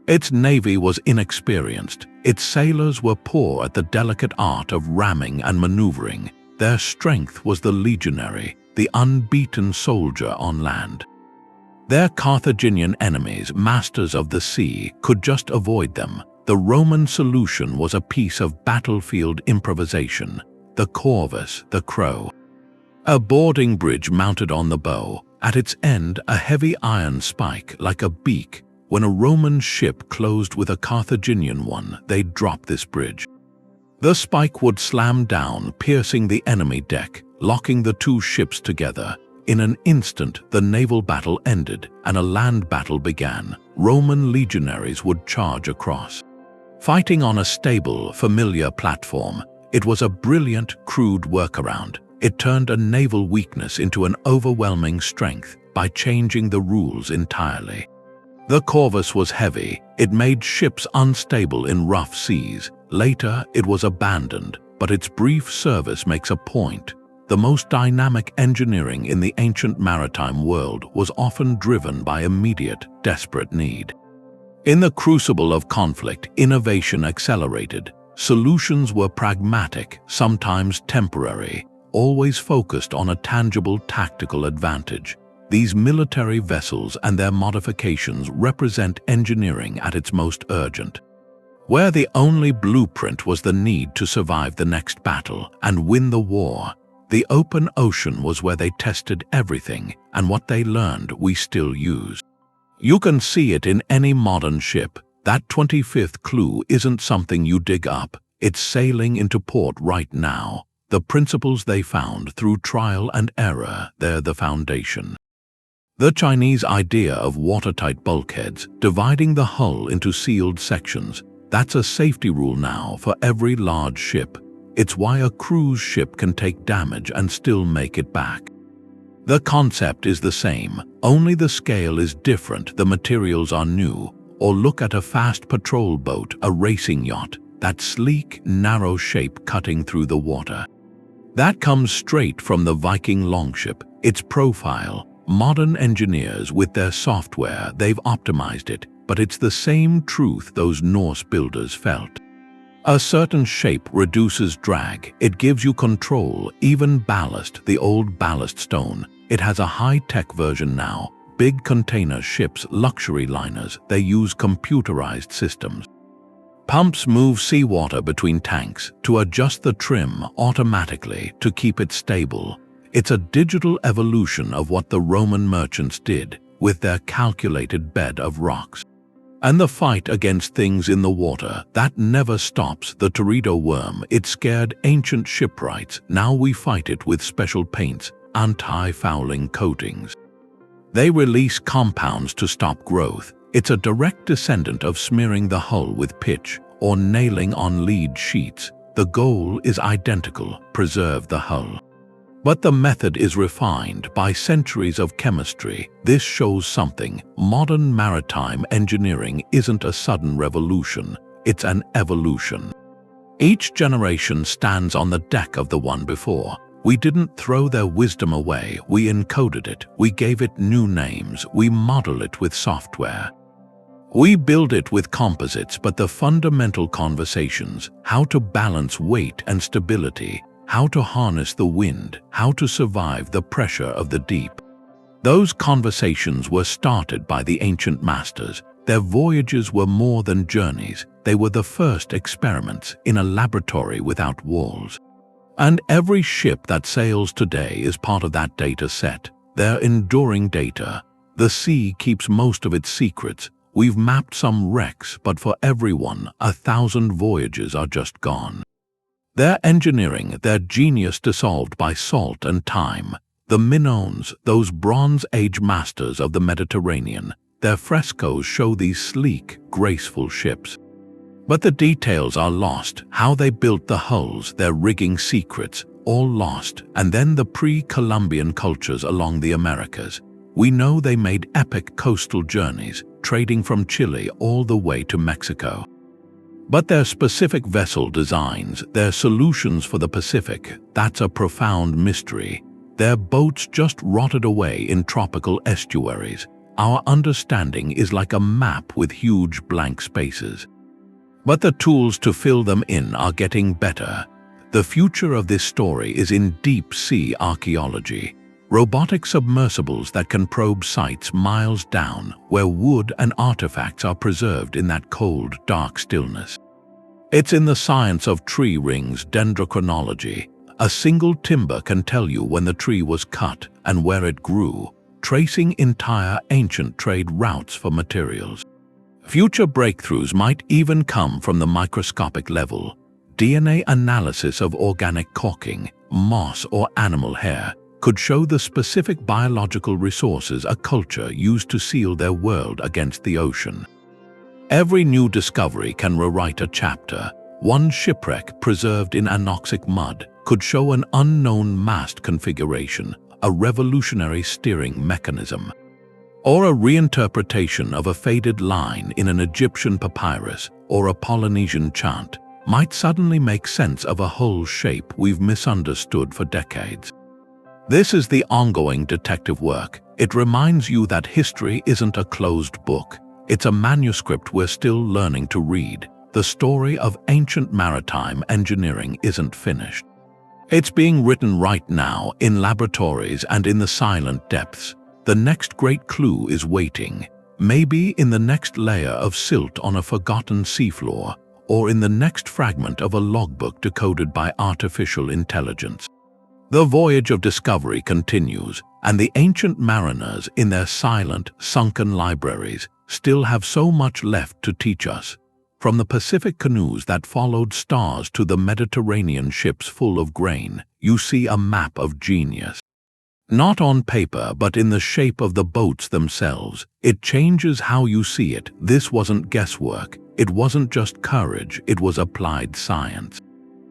Its navy was inexperienced. Its sailors were poor at the delicate art of ramming and maneuvering. Their strength was the legionary, the unbeaten soldier on land. Their Carthaginian enemies, masters of the sea, could just avoid them. The Roman solution was a piece of battlefield improvisation: the corvus, the crow. A boarding bridge mounted on the bow, at its end a heavy iron spike like a beak. When a Roman ship closed with a Carthaginian one, they'd drop this bridge. The spike would slam down, piercing the enemy deck, locking the two ships together. In an instant, the naval battle ended and a land battle began. Roman legionaries would charge across, fighting on a stable, familiar platform. It was a brilliant, crude workaround. It turned a naval weakness into an overwhelming strength by changing the rules entirely. The corvus was heavy. It made ships unstable in rough seas. Later, it was abandoned, but its brief service makes a point. The most dynamic engineering in the ancient maritime world was often driven by immediate, desperate need. In the crucible of conflict, innovation accelerated. Solutions were pragmatic, sometimes temporary, always focused on a tangible tactical advantage. These military vessels and their modifications represent engineering at its most urgent, where the only blueprint was the need to survive the next battle and win the war. The open ocean was where they tested everything, and what they learned we still use. You can see it in any modern ship. That 25th clue isn't something you dig up, it's sailing into port right now. The principles they found through trial and error, they're the foundation. The Chinese idea of watertight bulkheads, dividing the hull into sealed sections, that's a safety rule now for every large ship. It's why a cruise ship can take damage and still make it back. The concept is the same, only the scale is different, the materials are new. Or look at a fast patrol boat, a racing yacht, that sleek, narrow shape cutting through the water. That comes straight from the Viking Longship, its profile. Modern engineers with their software, they've optimized it, but it's the same truth those Norse builders felt. A certain shape reduces drag, it gives you control, even ballast, the old ballast stone. It has a high-tech version now. Big container ships, luxury liners, they use computerized systems. Pumps move seawater between tanks to adjust the trim automatically to keep it stable. It's a digital evolution of what the Roman merchants did with their calculated bed of rocks. And the fight against things in the water, that never stops. The Teredo worm, it scared ancient shipwrights. Now we fight it with special paints, anti-fouling coatings. They release compounds to stop growth. It's a direct descendant of smearing the hull with pitch or nailing on lead sheets. The goal is identical, preserve the hull. But the method is refined by centuries of chemistry. This shows something. Modern maritime engineering isn't a sudden revolution, it's an evolution. Each generation stands on the deck of the one before. We didn't throw their wisdom away, we encoded it, we gave it new names, we model it with software. We build it with composites, but the fundamental conversations, how to balance weight and stability, how to harness the wind, how to survive the pressure of the deep. Those conversations were started by the ancient masters. Their voyages were more than journeys, they were the first experiments in a laboratory without walls. And every ship that sails today is part of that data set, their enduring data. The sea keeps most of its secrets. We've mapped some wrecks, but for everyone, 1,000 voyages are just gone. Their engineering, their genius dissolved by salt and time. The Minoans, those Bronze Age masters of the Mediterranean, their frescoes show these sleek, graceful ships. But the details are lost, how they built the hulls, their rigging secrets, all lost. And then the pre-Columbian cultures along the Americas. We know they made epic coastal journeys, trading from Chile all the way to Mexico. But their specific vessel designs, their solutions for the Pacific, that's a profound mystery. Their boats just rotted away in tropical estuaries. Our understanding is like a map with huge blank spaces. But the tools to fill them in are getting better. The future of this story is in deep-sea archaeology. Robotic submersibles that can probe sites miles down, where wood and artifacts are preserved in that cold, dark stillness. It's in the science of tree rings, dendrochronology. A single timber can tell you when the tree was cut and where it grew, tracing entire ancient trade routes for materials. Future breakthroughs might even come from the microscopic level. DNA analysis of organic caulking, moss or animal hair could show the specific biological resources a culture used to seal their world against the ocean. Every new discovery can rewrite a chapter. One shipwreck preserved in anoxic mud could show an unknown mast configuration, a revolutionary steering mechanism. Or a reinterpretation of a faded line in an Egyptian papyrus or a Polynesian chant might suddenly make sense of a whole shape we've misunderstood for decades. This is the ongoing detective work. It reminds you that history isn't a closed book. It's a manuscript we're still learning to read. The story of ancient maritime engineering isn't finished. It's being written right now in laboratories and in the silent depths. The next great clue is waiting, maybe in the next layer of silt on a forgotten seafloor, or in the next fragment of a logbook decoded by artificial intelligence. The voyage of discovery continues, and the ancient mariners in their silent, sunken libraries still have so much left to teach us. From the Pacific canoes that followed stars to the Mediterranean ships full of grain, you see a map of genius. Not on paper, but in the shape of the boats themselves. It changes how you see it. This wasn't guesswork. It wasn't just courage. It was applied science.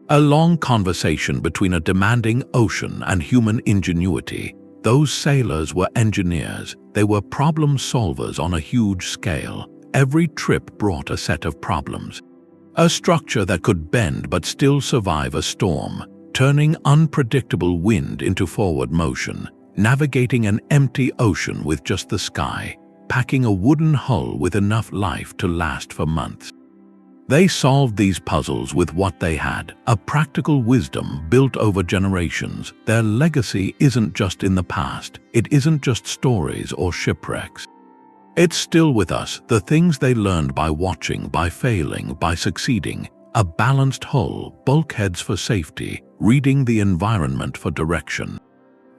A long conversation between a demanding ocean and human ingenuity. Those sailors were engineers. They were problem solvers on a huge scale. Every trip brought a set of problems. A structure that could bend but still survive a storm, turning unpredictable wind into forward motion, navigating an empty ocean with just the sky, packing a wooden hull with enough life to last for months. They solved these puzzles with what they had, a practical wisdom built over generations. Their legacy isn't just in the past. It isn't just stories or shipwrecks. It's still with us, the things they learned by watching, by failing, by succeeding. A balanced hull, bulkheads for safety, reading the environment for direction.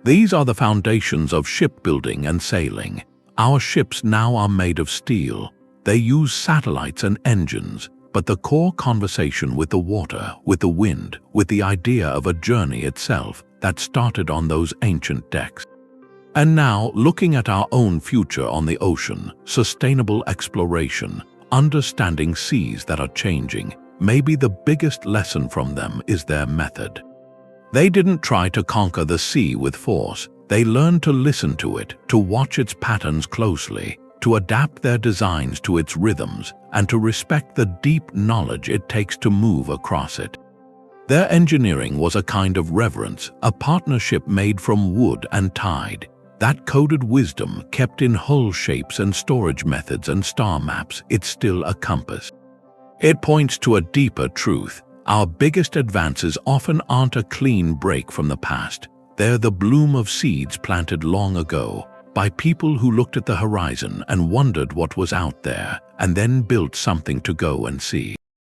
These are the foundations of shipbuilding and sailing. Our ships now are made of steel. They use satellites and engines, but the core conversation with the water, with the wind, with the idea of a journey itself, that started on those ancient decks. And now, looking at our own future on the ocean, sustainable exploration, understanding seas that are changing, maybe the biggest lesson from them is their method. They didn't try to conquer the sea with force. They learned to listen to it, to watch its patterns closely, to adapt their designs to its rhythms, and to respect the deep knowledge it takes to move across it. Their engineering was a kind of reverence, a partnership made from wood and tide. That coded wisdom kept in hull shapes and storage methods and star maps. It's still a compass. It points to a deeper truth. Our biggest advances often aren't a clean break from the past. They're the bloom of seeds planted long ago by people who looked at the horizon and wondered what was out there, and then built something to go and see.